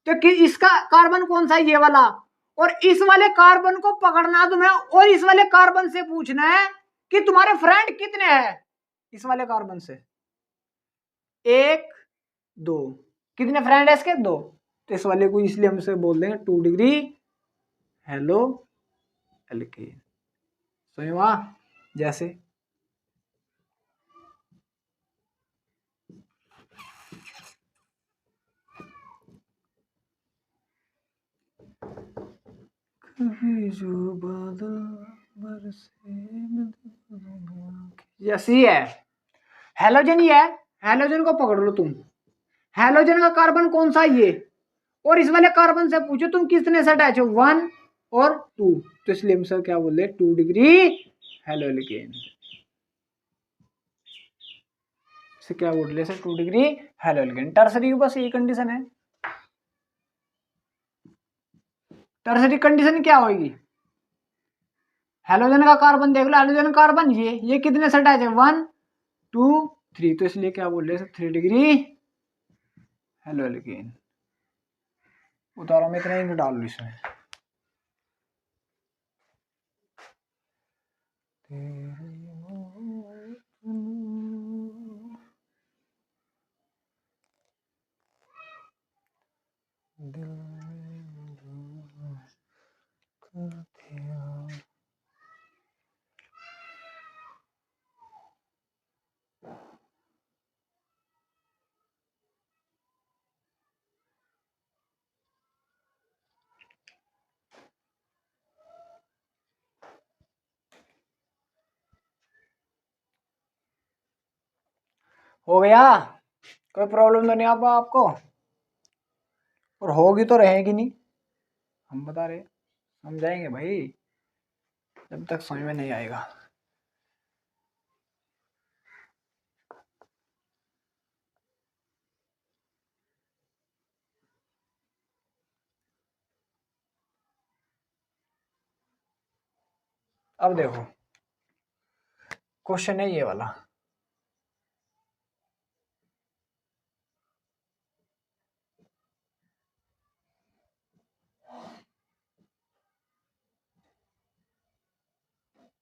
तो इसका कार्बन कौन सा है, ये वाला, और इस वाले कार्बन को पकड़ना तुम्हें और इस वाले कार्बन से पूछना है कि तुम्हारे फ्रेंड कितने हैं, इस वाले कार्बन से, एक दो, कितने फ्रेंड है इसके, दो। तो इस वाले को इसलिए हमसे बोल देंगे 2 डिग्री हेलो एल्केन। समझ में, जैसे कभी जो बादल बरसे, यही है हेलोजन ही है। हेलोजन को पकड़ लो तुम, हेलोजन का कार्बन कौन सा, ये, और इस वाले कार्बन से पूछो तुम कितने से अटैच हो, 1 और 2। तो इसलिए हम सर क्या बोले, 2 डिग्री हेलो एल्केन से क्या बोल sir, 2 degree halo alkane. Tertiary की बस ये कंडीशन है। टर्सरी कंडीशन क्या होगी, हेलोजन का कार्बन देख लो, हेलोजन कार्बन ये कितने से अटैच है, 1 2 3। तो इसलिए क्या बोल रहे हैं, 3 डिग्री हेलो एल्केन। उतारो, मैं इतना ही डाल लू इसमें। हो गया, कोई प्रॉब्लम तो नहीं आपको, और होगी तो रहेगी नहीं, हम बता रहे, समझाएंगे भाई, जब तक समझ में नहीं आएगा। अब देखो क्वेश्चन है ये वाला,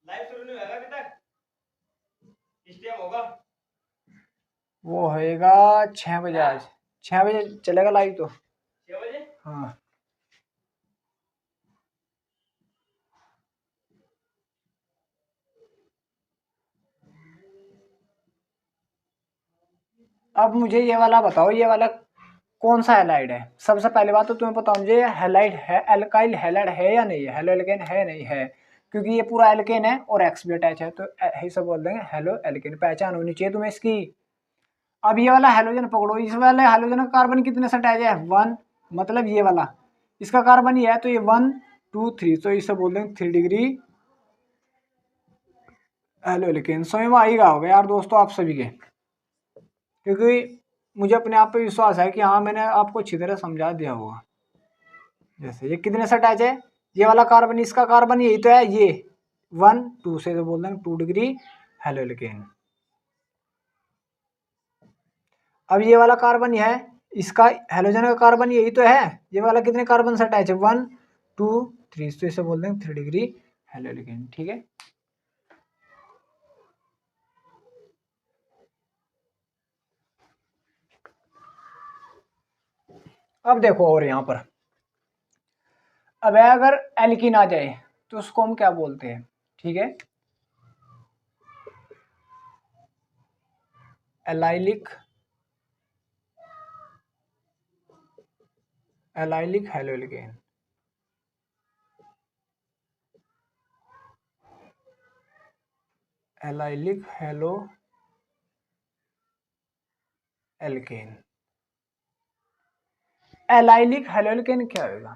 लाइव शुरू नहीं होगा अभी तक, किस टाइम होगा, वो होएगा 6 बजे, आज 6 बजे चलेगा लाइव, तो 6 बजे, हाँ। अब मुझे ये वाला बताओ, ये वाला कौन सा हैलाइड है। सबसे पहली बात तो तुम्हें बताओ मुझे, हैलाइड है, एल्काइल हैलाइड है या नहीं है, हेलो एल्केन है नहीं है, क्योंकि ये पूरा एल्केन है और एक्स भी अटैच है, तो यही सब बोल देंगे हेलो एल्केन, पहचान होनी चाहिए तुम्हें इसकी। अब ये वाला हेलोजन पकड़ो, इस वाले हेलोजन का कार्बन कितने से अटैच है, 1, मतलब ये वाला, इसका कार्बन ये है, तो ये 1 2 3, तो इसे बोल देंगे 3 डिग्री हेलो एल्केन। समझ में आएगा होगा यार दोस्तों आप सभी के, क्योंकि मुझे अपने आप पे विश्वास है कि हाँ मैंने आपको अच्छी तरह समझा दिया होगा। जैसे ये कितने से अटैच है, ये वाला कार्बन, इसका कार्बन यही तो है, ये 1 2 से, तो बोल देंगे 2 डिग्री हेलो एल्केन। अब ये वाला कार्बन है, इसका हेलोजन का कार्बन यही तो है, ये वाला कितने कार्बन से अटैच है, 1 2 3, तो इसे बोल देंगे 3 डिग्री हेलो एल्केन। ठीक है, अब देखो और यहाँ पर, अब अगर एल्कीन आ जाए तो उसको हम क्या बोलते हैं, ठीक है, allylic, allylic halo alkane. Allylic halo alkane, allylic halo alkane क्या होगा,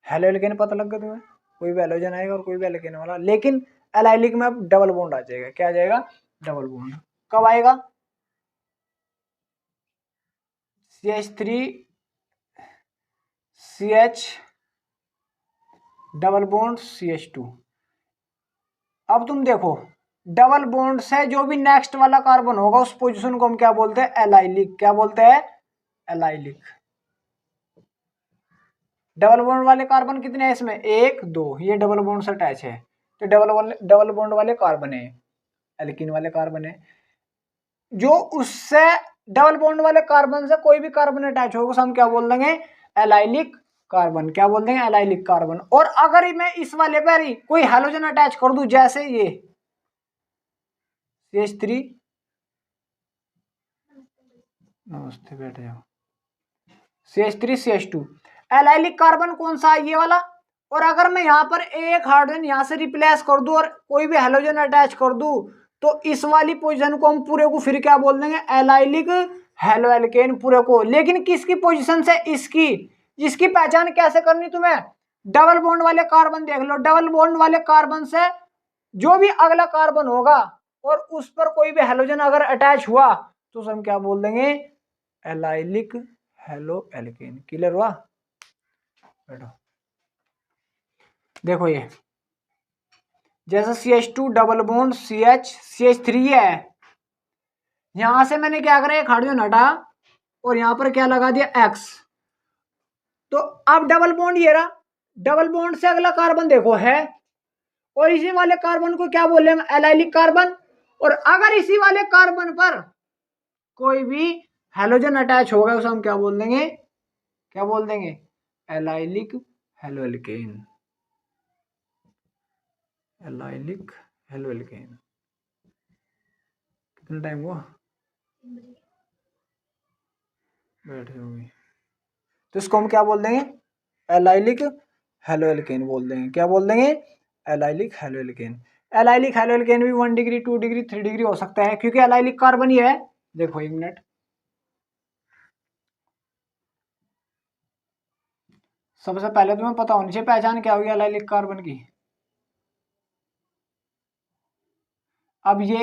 हेलो एल्केन पता लग गया तुम्हें, कोई भी हेलोजन आएगा और कोई भी एल्केन वाला, लेकिन एलाइलिक में अब डबल बॉन्ड आ जाएगा, क्या आ जाएगा, डबल बॉन्ड। कब आएगा, CH3 CH double bond CH2। अब तुम देखो डबल बॉन्ड से जो भी नेक्स्ट वाला कार्बन होगा उस पोजीशन को हम क्या बोलते हैं, एलाइलिक। क्या बोलते हैं, एलाइलिक। डबल बॉन्ड वाले कार्बन कितने हैं इसमें, 1 2, ये डबल बॉन्ड से अटैच है तो डबल बॉन्ड वाले कार्बन है, एल्कीन वाले कार्बन है। जो उससे डबल बॉन्ड वाले कार्बन से कोई भी कार्बन अटैच होगा हम क्या बोल देंगे, एलाइलिक कार्बन। क्या बोल देंगे, एलाइलिक कार्बन। और अगर मैं इस वाले पर ही कोई हैलोजन अटैच कर दूं, जैसे ये CH3, नमस्ते बैठ जाओ, CH3 CH2, एलाइलिक कार्बन कौन सा है, ये वाला। और अगर मैं यहाँ पर एक हाइड्रोजन यहाँ से रिप्लेस कर दूं और कोई भी हैलोजन अटैच कर दूं, तो इस वाली पोजीशन को हम पूरे को फिर क्या बोल देंगे, एलाइलिक हेलोएल्केन पूरे को। लेकिन किसकी पोजीशन से, इसकी। इसकी पहचान कैसे करनी तुम्हें, डबल बॉन्ड वाले कार्बन देख लो, डबल बॉन्ड वाले कार्बन से जो भी अगला कार्बन होगा और उस पर कोई भी हैलोजन अगर अटैच हुआ तो हम क्या बोल देंगे, एलाइलिक हेलोएल्केन। क्लियर हुआ, बैठो। देखो ये जैसे CH2 डबल बॉन्ड CH3 है, यहां से मैंने क्या करा, एक हाइड्रोजन हटा और यहां पर क्या लगा दिया, X। तो अब डबल बॉन्ड ये रहा, डबल बॉन्ड से अगला कार्बन देखो है, और इसी वाले कार्बन को क्या बोले हम, एलाइलिक कार्बन। और अगर इसी वाले कार्बन पर कोई भी हैलोजन अटैच होगा उसे हम क्या बोल देंगे, क्या बोल देंगे, एलाइलिक हेलोएल्केन। Allylic haloalkane. कितना टाइम हुआ, बैठ जाओगे। तो इसको हम क्या बोल देंगे, एलाइलिक हेलोएल्केन बोल देंगे। क्या बोल देंगे, एलाइलिक हेलोएल्केन। एलाइलिक हेलोएल्केन भी 1 डिग्री 2 डिग्री 3 डिग्री हो सकता है, क्योंकि एलाइलिक कार्बन ही है। देखो 1 मिनट, सबसे पहले तुम्हें पता होनी चाहिए पहचान क्या होगी एलाइलिक कार्बन की। अब ये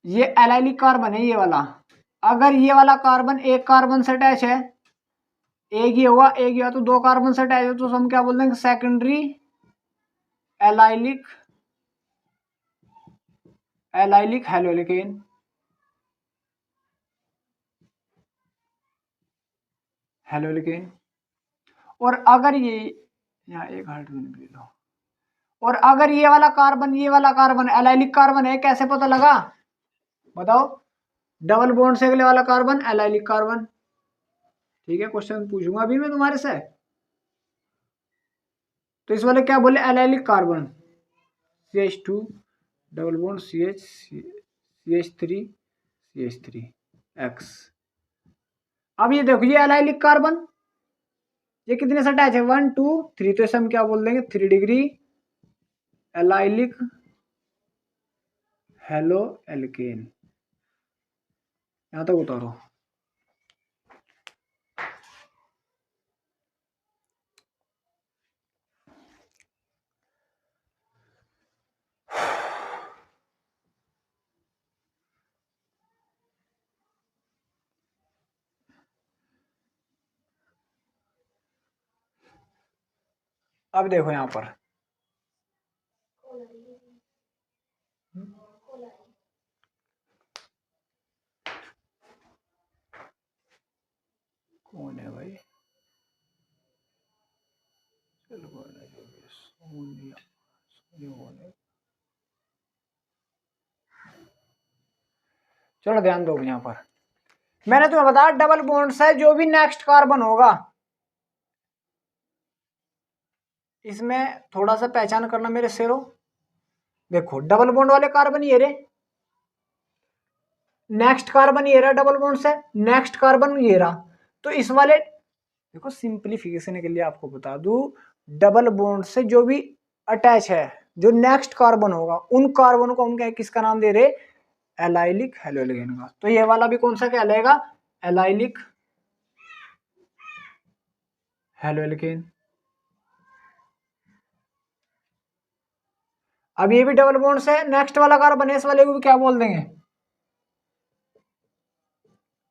एलाइलिक कार्बन है, ये वाला। अगर ये वाला कार्बन एक कार्बन से अटैच है, एक ही हुआ, एक ही हुआ, तो 2 कार्बन से अटैच है तो हम क्या बोल देंगे, सेकेंडरी एलाइलिक हेलोएल्केन। हेलोएल्केन। और अगर ये यहाँ एक हाइड्रोजन ले लो, और अगर ये वाला कार्बन एलाइलिक कार्बन है, कैसे पता लगा बताओ, डबल बॉन्ड से अगले वाला कार्बन एलाइलिक कार्बन। ठीक है, क्वेश्चन पूछूंगा अभी मैं तुम्हारे से। तो इस वाले क्या बोले, allylic carbon, CH2 double bond CH3 CH3 X। अब ये देखो, ये एलाइलिक कार्बन, ये कितने से अटैच है, 1 2 3, तो इसे हम क्या बोल देंगे, 3 डिग्री एलाइलिक हेलोएल्केन। यहां तक उतारो। अब देखो यहां पर कौन है भाई, चलो ध्यान दो। यहां पर मैंने तुम्हें बताया डबल बॉन्ड से जो भी नेक्स्ट कार्बन होगा, इसमें थोड़ा सा पहचान करना मेरे शेरों। देखो डबल बॉन्ड वाले कार्बन ये रहे, नेक्स्ट कार्बन ये रहा डबल बॉन्ड से, नेक्स्ट कार्बन ये रहा। तो इस वाले देखो, सिंप्लीफिकेशन के लिए आपको बता दूं, डबल बॉन्ड से जो भी अटैच है, जो नेक्स्ट कार्बन होगा, उन कार्बन को हम क्या किसका नाम दे रहे, एलाइलिक हेलोएल्केन का। तो ये वाला भी कौन सा कहलाएगा, एलाइलिक हेलोएल्केन। अब ये भी डबल बॉन्ड से नेक्स्ट वाला कार्बन है, इस वाले को भी क्या बोल देंगे,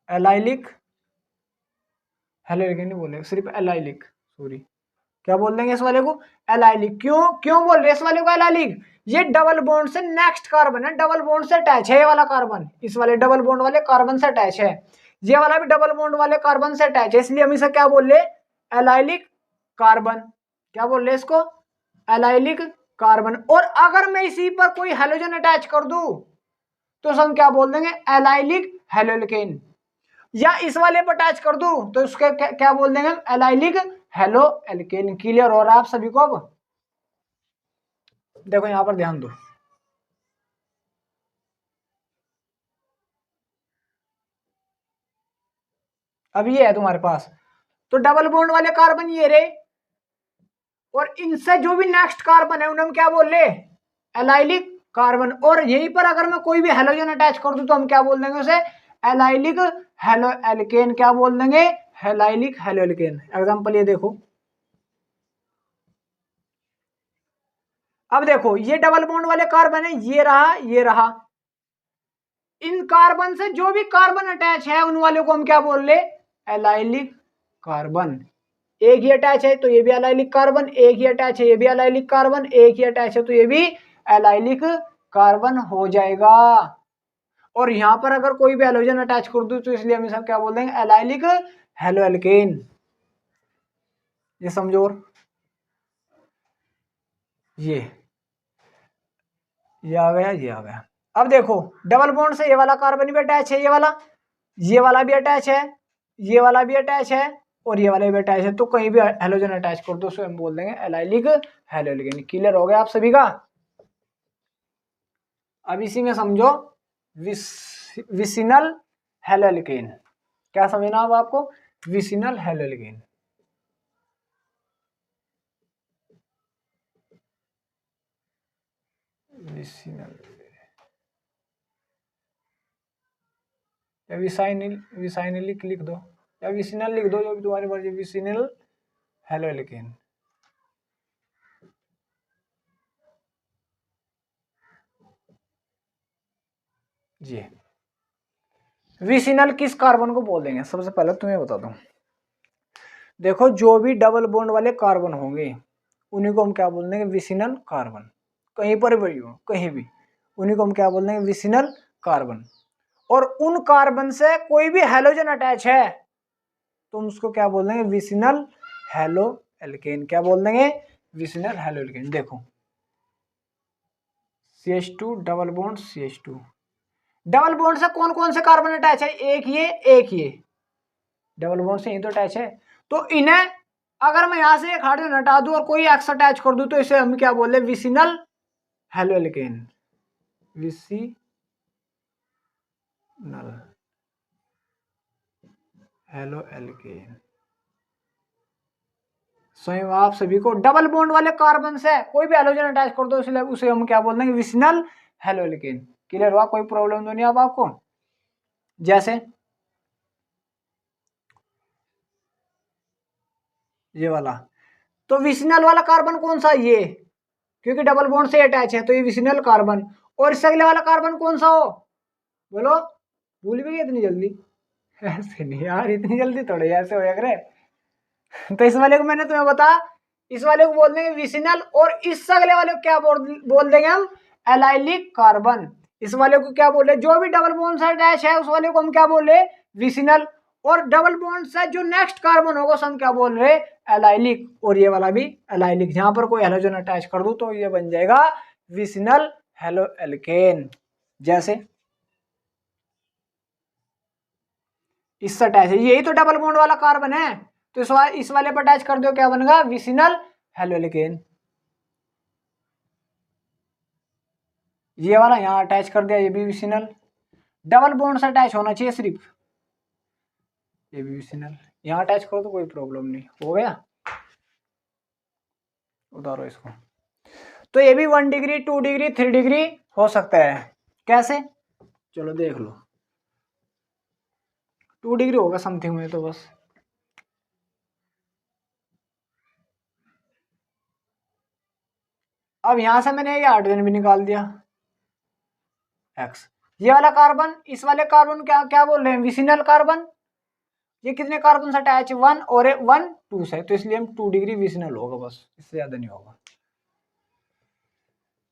एलाइलिक हेलोएल्केन नहीं बोलेंगे, सिर्फ एलाइलिक, सॉरी। क्या बोल देंगे इस वाले को, एलाइलिक। क्यों क्यों बोल रहे इस वाले को एलाइलिक, ये डबल बॉन्ड से नेक्स्ट कार्बन है, डबल बॉन्ड से अटैच है ये वाला कार्बन, इस वाले डबल बॉन्ड वाले कार्बन से अटैच है, ये वाला भी डबल बॉन्ड वाले कार्बन से अटैच है, इसलिए हम इसे क्या बोल रहे, एलाइलिक कार्बन। क्या बोल रहे इसको, एलाइलिक कार्बन। और अगर मैं इसी पर कोई हेलोजन अटैच कर दूं तो हम क्या बोल देंगे, एलाइलिक हेलोल्केन। या इस वाले पर अटैच कर दूं तो उसके क्या बोल देंगे, एलाइलिक हेलो एल्केन। क्लियर हो रहा है आप सभी को? अब देखो यहां पर ध्यान दो, अब ये है तुम्हारे पास, तो डबल बॉन्ड वाले कार्बन ये रहे, और इनसे जो भी नेक्स्ट कार्बन है उन्हें हम क्या बोल रहे, एलाइलिक कार्बन। और यहीं पर अगर मैं कोई भी हेलोजन अटैच कर दूं तो हम क्या बोल देंगे उसे, एलाइलिक हेलो एल्केन। क्या बोल देंगे, एलाइलिक हेलो एल्केन। एग्जांपल ये देखो, अब देखो ये डबल बॉन्ड वाले कार्बन है, ये रहा ये रहा, इन कार्बन से जो भी कार्बन अटैच है उन वालों को हम क्या बोल रहे, एलाइलिक कार्बन। एक ही अटैच है तो ये भी एलाइलिक कार्बन, एक ही अटैच है ये भी एलाइलिक कार्बन, एक ही अटैच है तो ये भी एलाइलिक कार्बन हो जाएगा। और यहां पर अगर कोई भी हेलोजन अटैच कर दूं तो इसलिए हम सब क्या बोल देंगे, एलाइलिक हेलो एल्केन। ये समझो, ये आ गया, ये आ गया। अब देखो डबल बॉन्ड से ये वाला कार्बन भी अटैच है, ये वाला भी अटैच है, ये वाला भी अटैच है, और ये वाला भी अटैच है, तो कहीं भी हेलोजन अटैच कर दो तो हम बोल देंगे एलाइलिक हेलो एल्केन। क्लियर हो गया आप सभी का? अब इसी में समझो विसिनल हेलो एल्केन। क्या समझना अब आपको, विसिनल हेलो एल्केन। विसिनल या विसाइनिल, विसाइनिलिक लिख दो या विसिनल लिख दो, जो भी तुम्हारी मर्जी, विसिनल हेलो एल्केन। जी, विसिनल किस कार्बन को बोल देंगे, सबसे पहले तुम्हें बता दूं। देखो जो भी डबल बॉन्ड वाले कार्बन होंगे उन्हीं को हम क्या बोल देंगे, विसिनल कार्बन। कहीं पर भी हो, कहीं भी, उन्हीं को हम क्या बोल देंगे, विसिनल कार्बन। और उन कार्बन से कोई भी हेलोजन अटैच है तो हम उसको क्या बोल देंगे, विसिनल हेलो एल्केन। क्या बोल देंगे, विसिनल हेलो एल्केन। देखो CH2 double bond CH2, double bond से कौन कौन से कार्बन अटैच है, एक ये एक ये, डबल बॉन्ड से ही तो अटैच है। तो इन्हें अगर मैं यहां से एक हाइड्रोजन हटा दूं और कोई एक्स अटैच कर दूं तो इसे हम क्या बोले, vicinal halo alkane. Vicinal halo alkane. स्वयं आप सभी को डबल बॉन्ड वाले कार्बन से कोई भी हेलोजन अटैच कर दो इसलिए उसे हम क्या बोल देंगे, विसिनल हेलो एल्केन। क्लियर हुआ? कोई प्रॉब्लम तो नहीं अब आपको? जैसे ये वाला, तो विसिनल वाला कार्बन कौन सा, ये, क्योंकि डबल बॉन्ड से अटैच है तो ये विसिनल कार्बन। और इससे अगले वाला कार्बन कौन सा हो, बोलो, भूल भी गए इतनी जल्दी? ऐसे नहीं यार, इतनी जल्दी थोड़े ऐसे हो करे। तो इस वाले को मैंने तुम्हें बता, इस वाले को बोल देंगे विसिनल, और इस अगले वाले को क्या बोल देंगे हम, एलाइलिक कार्बन। इस वाले को क्या बोले, जो भी डबल बॉन्ड से अटैच है उस वाले को हम क्या बोल रहे, विसिनल। और डबल बॉन्ड से जो नेक्स्ट कार्बन होगा उसे हम क्या बोल रहे, एलाइलिक। और ये वाला भी एलाइलिक, जहां पर कोई हेलोजन अटैच कर दूं तो ये बन जाएगा विसिनल हेलो एल्केन। जैसे इससे अटैच है, यही तो डबल बॉन्ड वाला कार्बन है, तो इस वाले पर अटैच कर दो, क्या बनेगा, विसिनल हेलो एल्केन। ये वाला यहाँ अटैच कर दिया, ये भी विसिनल। डबल बॉन्ड से अटैच होना चाहिए सिर्फ, ये भी विसिनल। यहाँ अटैच करो तो कोई प्रॉब्लम नहीं, हो गया। उतारो इसको। तो ये भी 1 डिग्री 2 डिग्री 3 डिग्री हो सकता है। कैसे, चलो देख लो। 2 डिग्री होगा समथिंग में तो बस। अब यहां से मैंने ये हाइड्रोजन भी निकाल दिया, एक्स। ये वाला कार्बन, इस वाले कार्बन क्या क्या बोल रहे हैं, विसिनल कार्बन। ये कितने कार्बन से अटैच, 1 और 1 2 से, तो इसलिए हम 2 डिग्री विसिनल होगा बस, इससे ज्यादा नहीं होगा।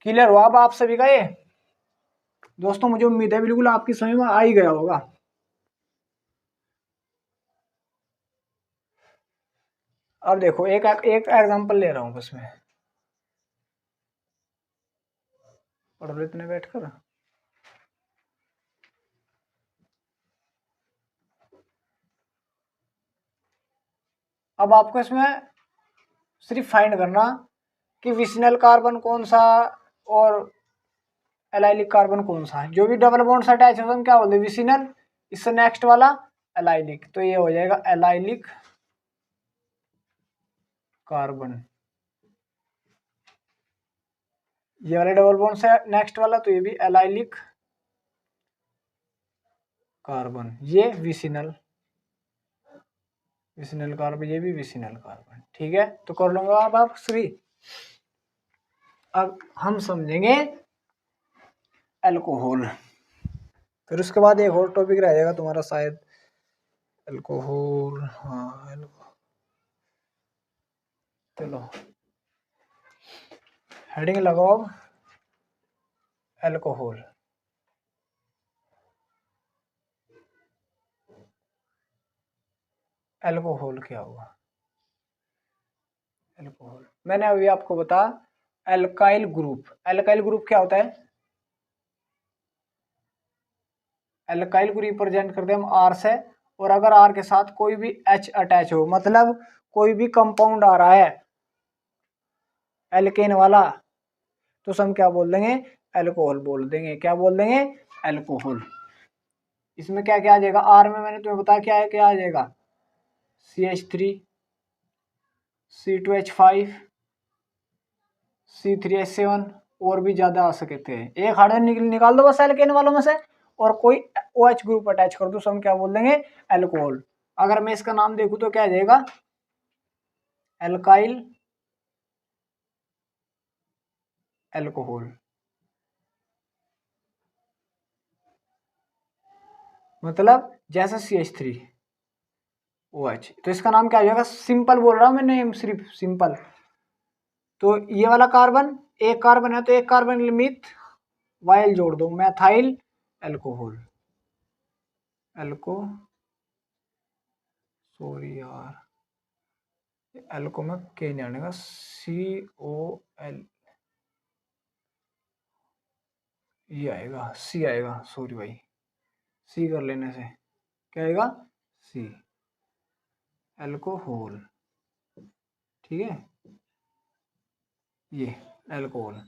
क्लियर हुआ अब आप सभी का ये? दोस्तों मुझे उम्मीद है बिल्कुल आपकी समझ में आ ही गया होगा। अब देखो एक एक एग्जांपल ले रहा हूं बस मैं, पढ़ लो इतने बैठकर। अब आपको इसमें सिर्फ फाइंड करना कि विसिनल कार्बन कौन सा और एलाइलिक कार्बन कौन सा है। जो भी डबल बॉन्ड से अटैच होता है क्या बोलते हैं, विसिनल। इससे नेक्स्ट वाला एलाइलिक, तो ये हो जाएगा एलाइलिक कार्बन। ये वाले डबल बॉन्ड से नेक्स्ट वाला, तो ये भी एलाइलिक कार्बन। ये विसिनल विसिनल कार्बन, ये भी विसिनल कार्बन। ठीक है, तो कर लूंगा अब आप श्री। अब हम समझेंगे अल्कोहल, फिर उसके बाद एक और टॉपिक रह जाएगा तुम्हारा शायद, अल्कोहल। हाँ चलो हेडिंग लगाओ अब, अल्कोहल। अल्कोहल क्या हुआ? अल्कोहल मैंने अभी आपको बता, अल्काइल ग्रुप। अल्काइल ग्रुप क्या होता है? अल्काइल को रिप्रेजेंट करते हैं हम आर से, और अगर आर के साथ कोई भी एच अटैच हो, मतलब कोई भी कंपाउंड आ रहा है एल्केन वाला, तो हम क्या बोल देंगे, अल्कोहल बोल देंगे। क्या बोल देंगे? अल्कोहल। इसमें क्या क्या आ जाएगा, आर में मैंने तुम्हें बताया क्या है, क्या आ जाएगा, CH3, C2H5, C3H7, और भी ज्यादा आ सकते हैं। एक हाइड्रोजन निकाल दो बस एल्केन वालों में से, और कोई OH ग्रुप अटैच कर दो, हम क्या बोल देंगे, अल्कोहल। अगर मैं इसका नाम देखूं तो क्या आ जाएगा, एल्काइल अल्कोहल। मतलब जैसा CH3OH, तो इसका नाम क्या आ जाएगा, सिंपल बोल रहा हूं मैंने, सिर्फ सिंपल। तो ये वाला कार्बन, एक कार्बन है तो एक कार्बन लिमिट वाइल जोड़ दो, मैथाइल अल्कोहल। सॉरी यार, एल्को में के नहीं आनेगा, COL, ये आएगा, C आएगा, सॉरी भाई, C कर लेने से क्या आएगा, C, अल्कोहल। ठीक है, ये अल्कोहल,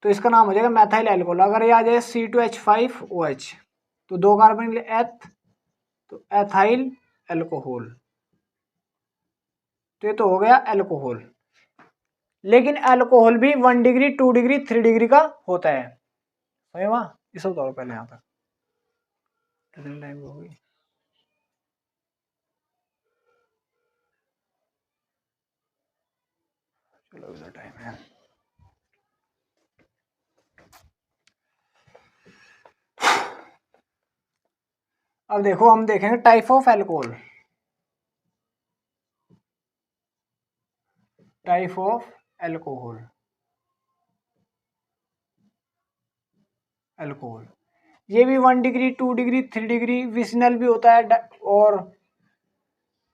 तो इसका नाम हो जाएगा मैथाइल अल्कोहल। अगर ये आ जाए C2H5OH, तो दो कार्बन एथ, तो एथाइल अल्कोहल। तो ये तो हो गया अल्कोहल। लेकिन अल्कोहल भी 1 डिग्री, 2 डिग्री, 3 डिग्री का होता है। समझ में? इसे उतारो पहले यहाँ तक, कितने टाइम हो गई, चलो इधर टाइम है। अब देखो हम देखेंगे type of alcohol. Type of alcohol, alcohol ये भी 1 डिग्री, 2 डिग्री, 3 डिग्री, विसिनल भी होता है और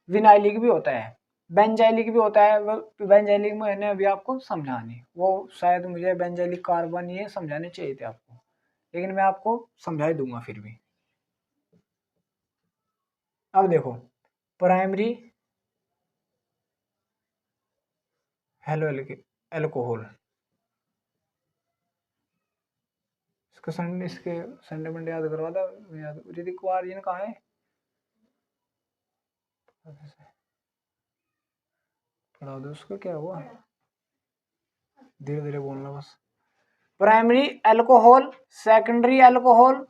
विनाइलिक भी होता है, बेंजाइलिक भी होता है। बेंजाइलिक में मैंने अभी आपको समझानी, वो शायद मुझे बेंजाइलिक कार्बन ये समझाने चाहिए थे आपको, लेकिन मैं आपको समझा ही दूंगा फिर भी। अब देखो प्राइमरी हेलो अल्कोहल, इसको संडे, इसके संडे मंडे याद करवा था, याद ऋतिक कुमार जी ने कहा है, पढ़ा दो उसको, क्या हुआ, धीरे धीरे बोलना बस। Primary alcohol, secondary alcohol,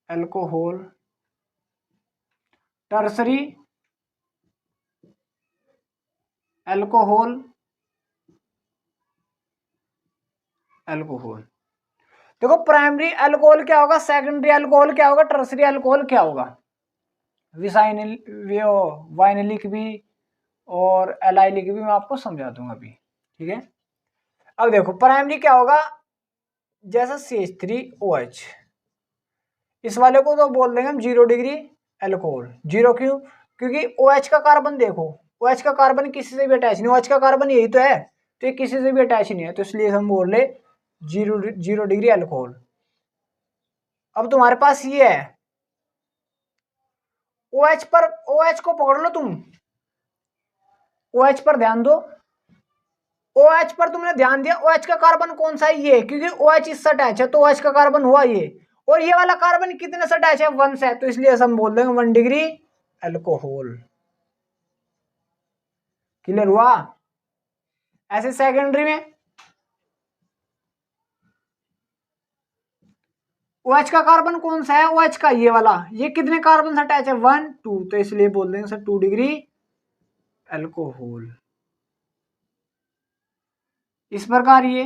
alcohol, tertiary alcohol, alcohol. देखो प्राइमरी अल्कोहल क्या होगा, सेकेंडरी अल्कोहल क्या होगा, टर्सरी अल्कोहल क्या होगा, विसाइनिल वाइनिलिक भी और एलाइलिक भी मैं आपको समझा दूंगा अभी, ठीक है। अब देखो प्राइमरी क्या होगा, जैसा CH3OH, इस वाले को तो बोल देंगे हम 0 डिग्री अल्कोहल। जीरो क्यों, क्योंकि OH का कार्बन देखो, OH का कार्बन किसी से भी अटैच नहीं, OH का कार्बन यही तो है, तो ये किसी से भी अटैच नहीं है, तो इसलिए हम बोल रहे 0 डिग्री अल्कोहल। अब तुम्हारे पास ये है OH पर, OH को पकड़ लो तुम, OH पर ध्यान दो, OH पर तुमने ध्यान दिया, OH का कार्बन कौन सा है, ये, क्योंकि OH इससे अटैच है तो OH का कार्बन हुआ ये, और ये वाला कार्बन कितने से अटैच है, 1 से, तो इसलिए हम बोल देंगे 1 डिग्री अल्कोहल। क्लियर हुआ। ऐसे सेकेंडरी में OH का कार्बन कौन सा है, OH का ये वाला, ये कितने कार्बन से अटैच है, 1 2, तो इसलिए बोल देंगे सर 2 डिग्री अल्कोहल। इस प्रकार ये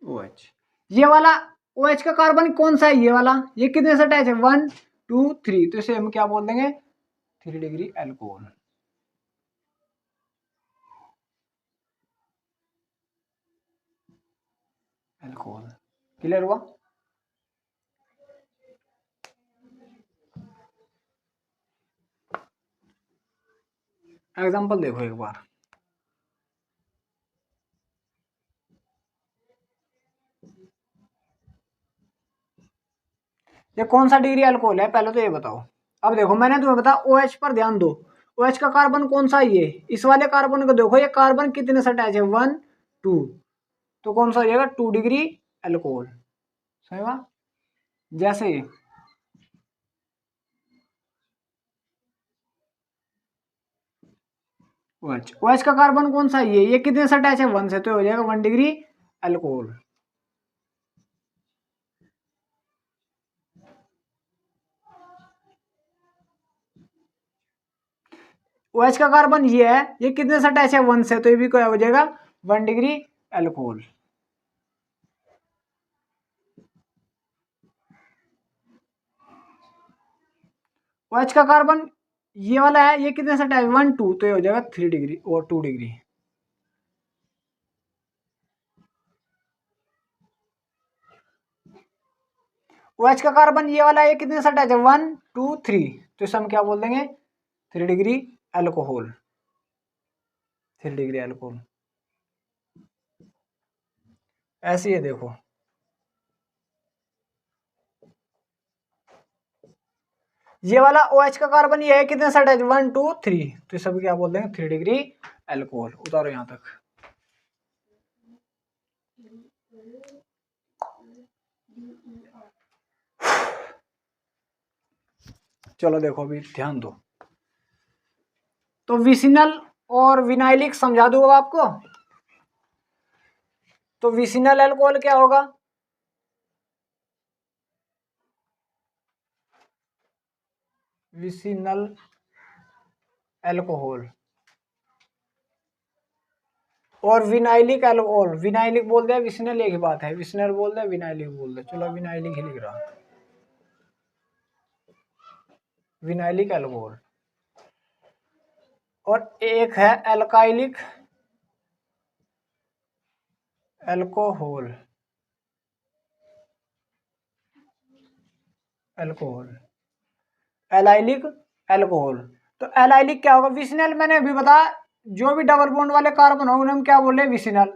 OH, ये वाला OH का कार्बन कौन सा है, ये वाला, ये कितने से अटैच है, 1 2 3, तो इसे हम क्या बोल देंगे 3 डिग्री अल्कोहल। अल्कोहल क्लियर हुआ। एग्जांपल देखो एक बार, ये कौन सा डिग्री अल्कोहल है पहले तो ये बताओ। अब देखो मैंने तुम्हें बताया OH पर ध्यान दो, OH का कार्बन कौन सा, ये, इस वाले कार्बन को देखो, ये कार्बन कितने से अटैच है, 1 2, तो कौन सा हो जाएगा 2 डिग्री अल्कोहल, सही बात। जैसे OH का कार्बन कौन सा है, ये कितने से अटैच है, 1 से, तो हो जाएगा 1 डिग्री अल्कोहल। OH का कार्बन ये है, ये कितने से अटैच है, 1 से, तो ये भी क्या हो जाएगा 1 डिग्री अल्कोहल। OH का कार्बन ये वाला है, ये कितने से अटैच, 1 2, तो ये हो जाएगा 3 डिग्री और 2 डिग्री। OH का कार्बन ये वाला है, ये कितने से अटैच है, 1 2 3, तो इसे हम क्या बोल देंगे 3 डिग्री अल्कोहल, 3 डिग्री अल्कोहल। ऐसे ही देखो, ये वाला OH का कार्बन ये है, कितने से अटैच, 1 2 3, तो इसे हम क्या बोल देंगे 3 डिग्री अल्कोहल। उतारो यहां तक। चलो देखो अभी ध्यान दो, तो विसिनल और विनाइलिक समझा दूंगा आपको। तो विसिनल अल्कोहल क्या होगा, विसिनल अल्कोहल, और विनाइलिक अल्कोहल, विनाइलिक बोल दे, विसिनल एक ही बात है, विसिनल बोल दे विनाइलिक बोल दे, चलो विनाइलिक ही लिख रहा, विनाइलिक अल्कोहल। और एक है alkalic alcohol, alcohol, allylic alcohol. तो एलाइलिक क्या होगा, विसिनल मैंने अभी बताया, जो भी डबल बॉन्ड वाले कार्बन होंगे हम क्या बोल रहे हैं विसिनल,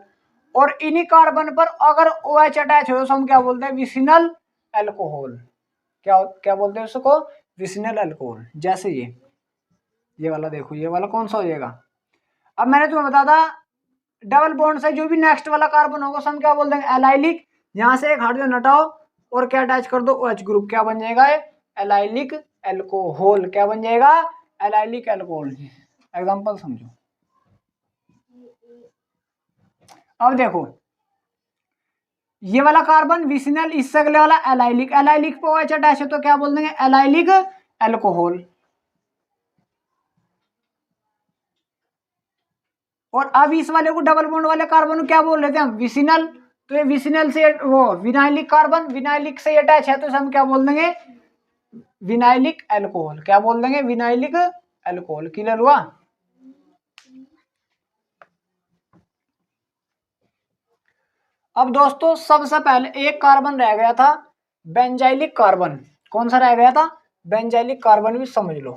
और इन्हीं कार्बन पर अगर OH अटैच हो तो हम क्या बोलते हैं विसिनल अल्कोहल। क्या क्या बोलते हैं उसको, विसिनल अल्कोहल। जैसे ये वाला देखो, ये वाला कौन सा हो जाएगा, अब मैंने तुम्हें बताया था डबल बॉन्ड से जो भी नेक्स्ट वाला कार्बन होगा हम क्या बोल देंगे एलाइलिक, यहां से एक हाइड्रोजन हटाओ और क्या अटैच कर दो OH ग्रुप, क्या बन जाएगा एलाइलिक अल्कोहल, क्या बन जाएगा एलाइलिक अल्कोहल। एग्जांपल समझो। अब देखो ये वाला कार्बन विसिनल, इससे अगले वाला एलाइलिक, एलाइलिक पे OH अटैच है तो क्या बोल देंगे एलाइलिक अल्कोहल। और अब इस वाले को डबल बॉन्ड वाले कार्बन को क्या बोल रहे थे हम, विसिनल। तो ये विसिनल से वो विनाइलिक कार्बन, विनाइलिक से अटैच है तो इसे हम क्या बोल देंगे, विनाइलिक एल्कोहल। क्या बोल देंगे, विनाइलिक एल्कोहल। क्लियर हुआ। अब दोस्तों सबसे पहले एक कार्बन रह गया था, बेंजाइलिक कार्बन। कौन सा रह गया था, बेंजाइलिक कार्बन भी समझ लो।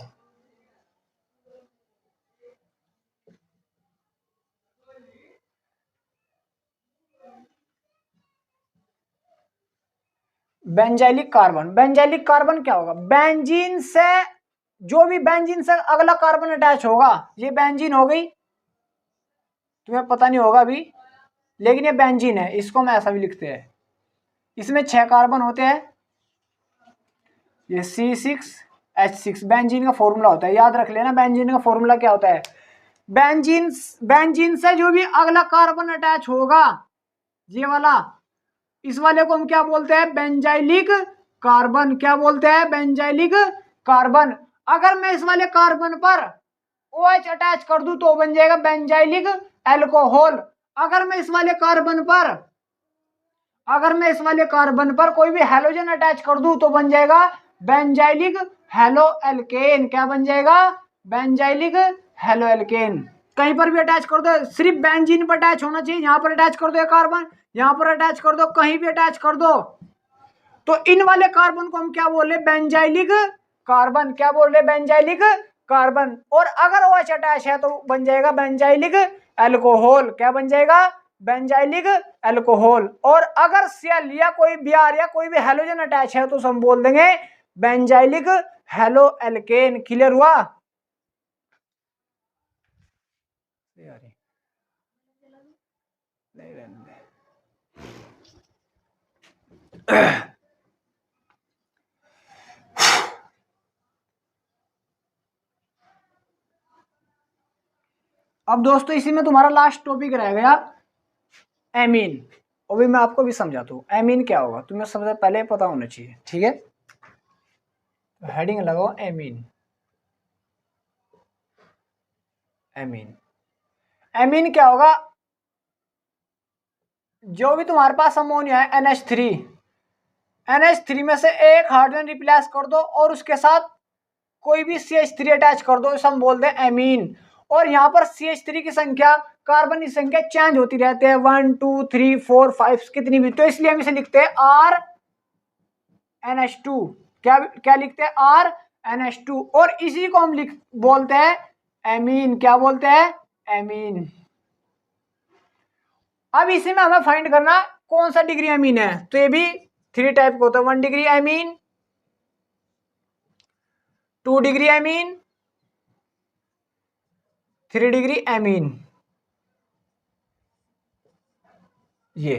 बेंजाइलिक कार्बन, बेंजाइलिक कार्बन क्या होगा, बेंजीन से जो भी बेंजीन से अगला कार्बन अटैच होगा, ये बेंजीन हो गई, तुम्हें पता नहीं होगा अभी, लेकिन ये बेंजीन है, इसको हम ऐसा भी लिखते हैं। इसमें 6 कार्बन होते हैं, ये C6H6 बेंजीन का फॉर्मूला होता है, याद रख लेना बेंजीन का फॉर्मूला क्या होता है। बेंजीन, बेंजीन से जो भी अगला कार्बन अटैच होगा, ये वाला, इस वाले को हम क्या बोलते हैं, बेंजाइलिक कार्बन। क्या बोलते हैं, बेंजाइलिक कार्बन। अगर मैं इस वाले कार्बन पर OH अटैच कर दूं तो बन जाएगा बेंजाइलिक एल्कोहल। अगर मैं इस वाले कार्बन पर कोई भी हैलोजन अटैच कर दूं तो बन जाएगा बेंजाइलिक हेलो एल्केन। क्या बन जाएगा, बेंजाइलिक हेलो एल्केन। कहीं पर भी अटैच कर दो, सिर्फ बेंजीन पर अटैच होना चाहिए। यहां पर अटैच कर दो कार्बन, यहां पर अटैच कर दो, कहीं भी अटैच कर दो, तो इन वाले कार्बन को हम क्या बोल रहे, बेंजाइलिक कार्बन। क्या बोल रहे, बेंजाइलिक कार्बन। और अगर OH अटैच है तो बन जाएगा बेंजाइलिक एल्कोहल। क्या बन जाएगा, बेंजाइलिक एल्कोहल। और अगर सेल या कोई Br या कोई भी हैलोजन अटैच है तो हम बोल देंगे बेंजाइलिक हेलो एल्केन। क्लियर हुआ। अब दोस्तों इसी में तुम्हारा लास्ट टॉपिक रह गया एमीन। अभी मैं आपको भी समझाता हूँ एमीन क्या होगा, तुम्हें सबसे पहले पता होना चाहिए। ठीक है, तो हेडिंग लगाओ एमीन। एमीन, एमीन क्या होगा, जो भी तुम्हारे पास अमोनिया है NH3, NH3 में से एक हाइड्रोजन रिप्लेस कर दो और उसके साथ कोई भी CH3 अटैच कर दो, इसे हम बोलते हैं एमीन। और यहाँ पर CH3 की संख्या, कार्बन की संख्या चेंज होती रहती है, 1 2 3 4 5 कितनी भी, तो इसलिए हम इसे लिखते हैं RNH2। क्या क्या लिखते हैं, RNH2। और इसी को हम बोलते हैं एमीन। क्या बोलते हैं, एमीन। अब इसी में हमें फाइंड करना कौन सा डिग्री एमीन है, तो ये भी 3 टाइप का होता है, 1 degree amine, 2 degree amine, 3 degree amine. ये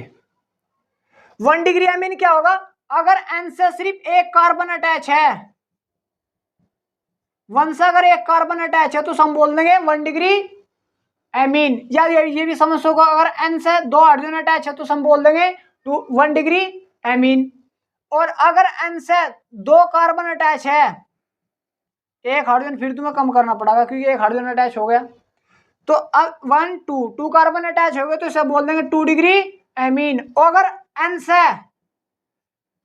1 डिग्री एमीन क्या होगा, अगर N से सिर्फ एक कार्बन अटैच है, 1 से अगर एक कार्बन अटैच है तो हम बोल देंगे 1 डिग्री एमीन। या ये भी समझ सको, अगर N से 2 हाइड्रोजन अटैच है तो हम बोल देंगे 1 डिग्री एमीन। और अगर N से 2 कार्बन अटैच है, एक हाइड्रोजन फिर तुम्हें कम करना पड़ेगा क्योंकि एक हाइड्रोजन अटैच हो गया, तो अब 1 2 कार्बन अटैच हो गए तो इसे बोल देंगे 2 डिग्री एमीन। और अगर N से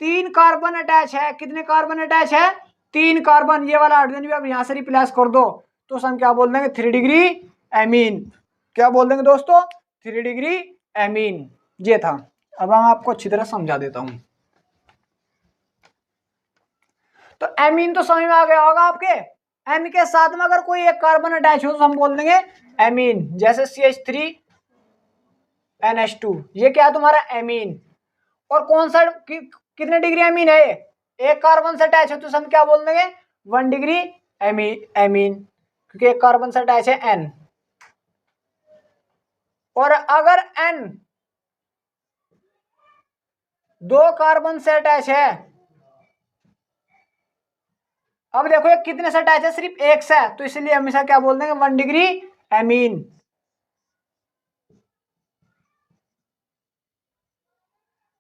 3 कार्बन अटैच है, कितने कार्बन अटैच है, 3 कार्बन, ये वाला हाइड्रोजन भी अब यहां से रिप्लेस कर दो तो हम क्या बोल देंगे 3 डिग्री एमीन। क्या बोल देंगे दोस्तों, 3 डिग्री एमीन। ये था। अब मैं आपको अच्छी तरह समझा देता हूं। तो एमीन तो समझ में आ गया होगा आपके। एन के साथ में अगर कोई एक कार्बन अटैच हो तो हम बोल देंगे एमीन, जैसे CH3NH2, ये क्या है तुम्हारा एमीन। और कौन सा कितने डिग्री एमीन है ये, एक कार्बन से अटैच है तो हम क्या बोल देंगे 1 डिग्री एमीन, क्योंकि एक कार्बन से अटैच है N। और अगर N 2 कार्बन से अटैच है, अब देखो ये कितने से अटैच है, सिर्फ एक से, तो इसलिए हमेशा क्या बोल देंगे 1 डिग्री एमीन।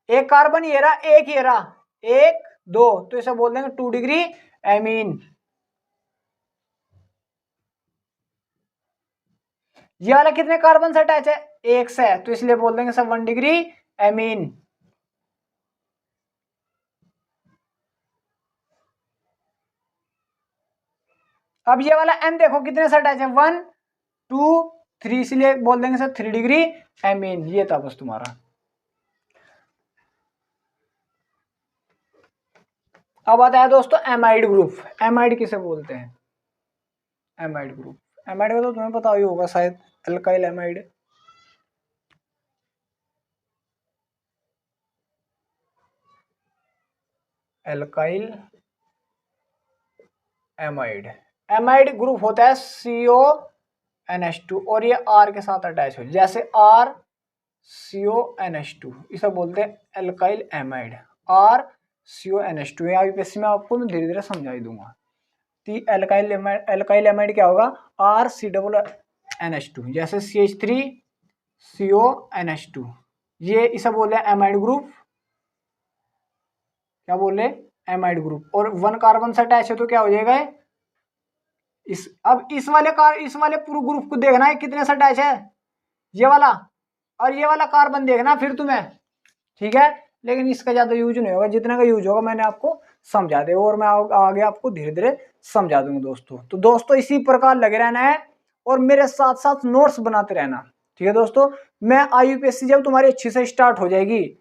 एक कार्बन ये रहा, एक ये रहा, 1 2, तो इसे बोल देंगे 2 डिग्री एमीन। ये वाला कितने कार्बन से अटैच है, एक से, तो इसलिए बोल देंगे सब 1 डिग्री एमीन। अब ये वाला एन देखो कितने से अटैच है, 1 2 3, इसलिए बोल देंगे सर 3 डिग्री एमीन। ये था बस तुम्हारा। अब आता है दोस्तों एमाइड ग्रुप। एमाइड किसे बोलते हैं, एमाइड ग्रुप, एमाइड का तो तुम्हें पता ही होगा शायद, alkyl amide. Alkyl amide, amide group होता है CONH2 और ये R के साथ अटैच हो, जैसे R CONH2, इसे बोलते हैं एल्काइल एमाइड, R CONH2। यहाँ यूपीएससी में आपको मैं धीरे धीरे समझा ही दूंगा। एल्काइल एमाइड क्या होगा, RCONH2, जैसे CH3 CONH2, ये इसे बोले एमाइड ग्रुप। क्या बोले, एमाइड ग्रुप। और 1 कार्बन से अटैच है तो क्या हो जाएगा अब इस वाले पूरे ग्रुप को देखना है कितने से अटैच है, ये वाला, और ये वाला कार्बन देखना फिर तुम्हें, ठीक है। लेकिन इसका ज्यादा यूज नहीं होगा, जितना का यूज होगा मैंने आपको समझा दे, और मैं आगे आपको धीरे धीरे समझा दूंगा दोस्तों। तो दोस्तों इसी प्रकार लगे रहना है और मेरे साथ साथ नोट्स बनाते रहना, ठीक है दोस्तों। मैं IUPAC जब तुम्हारी अच्छी से स्टार्ट हो जाएगी,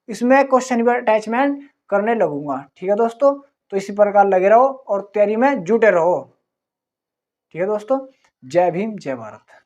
इसमें क्वेश्चन अटैचमेंट करने लगूंगा, ठीक है दोस्तों। तो इसी प्रकार लगे रहो और तैयारी में जुटे रहो, ठीक है दोस्तों। जय भीम, जय भारत।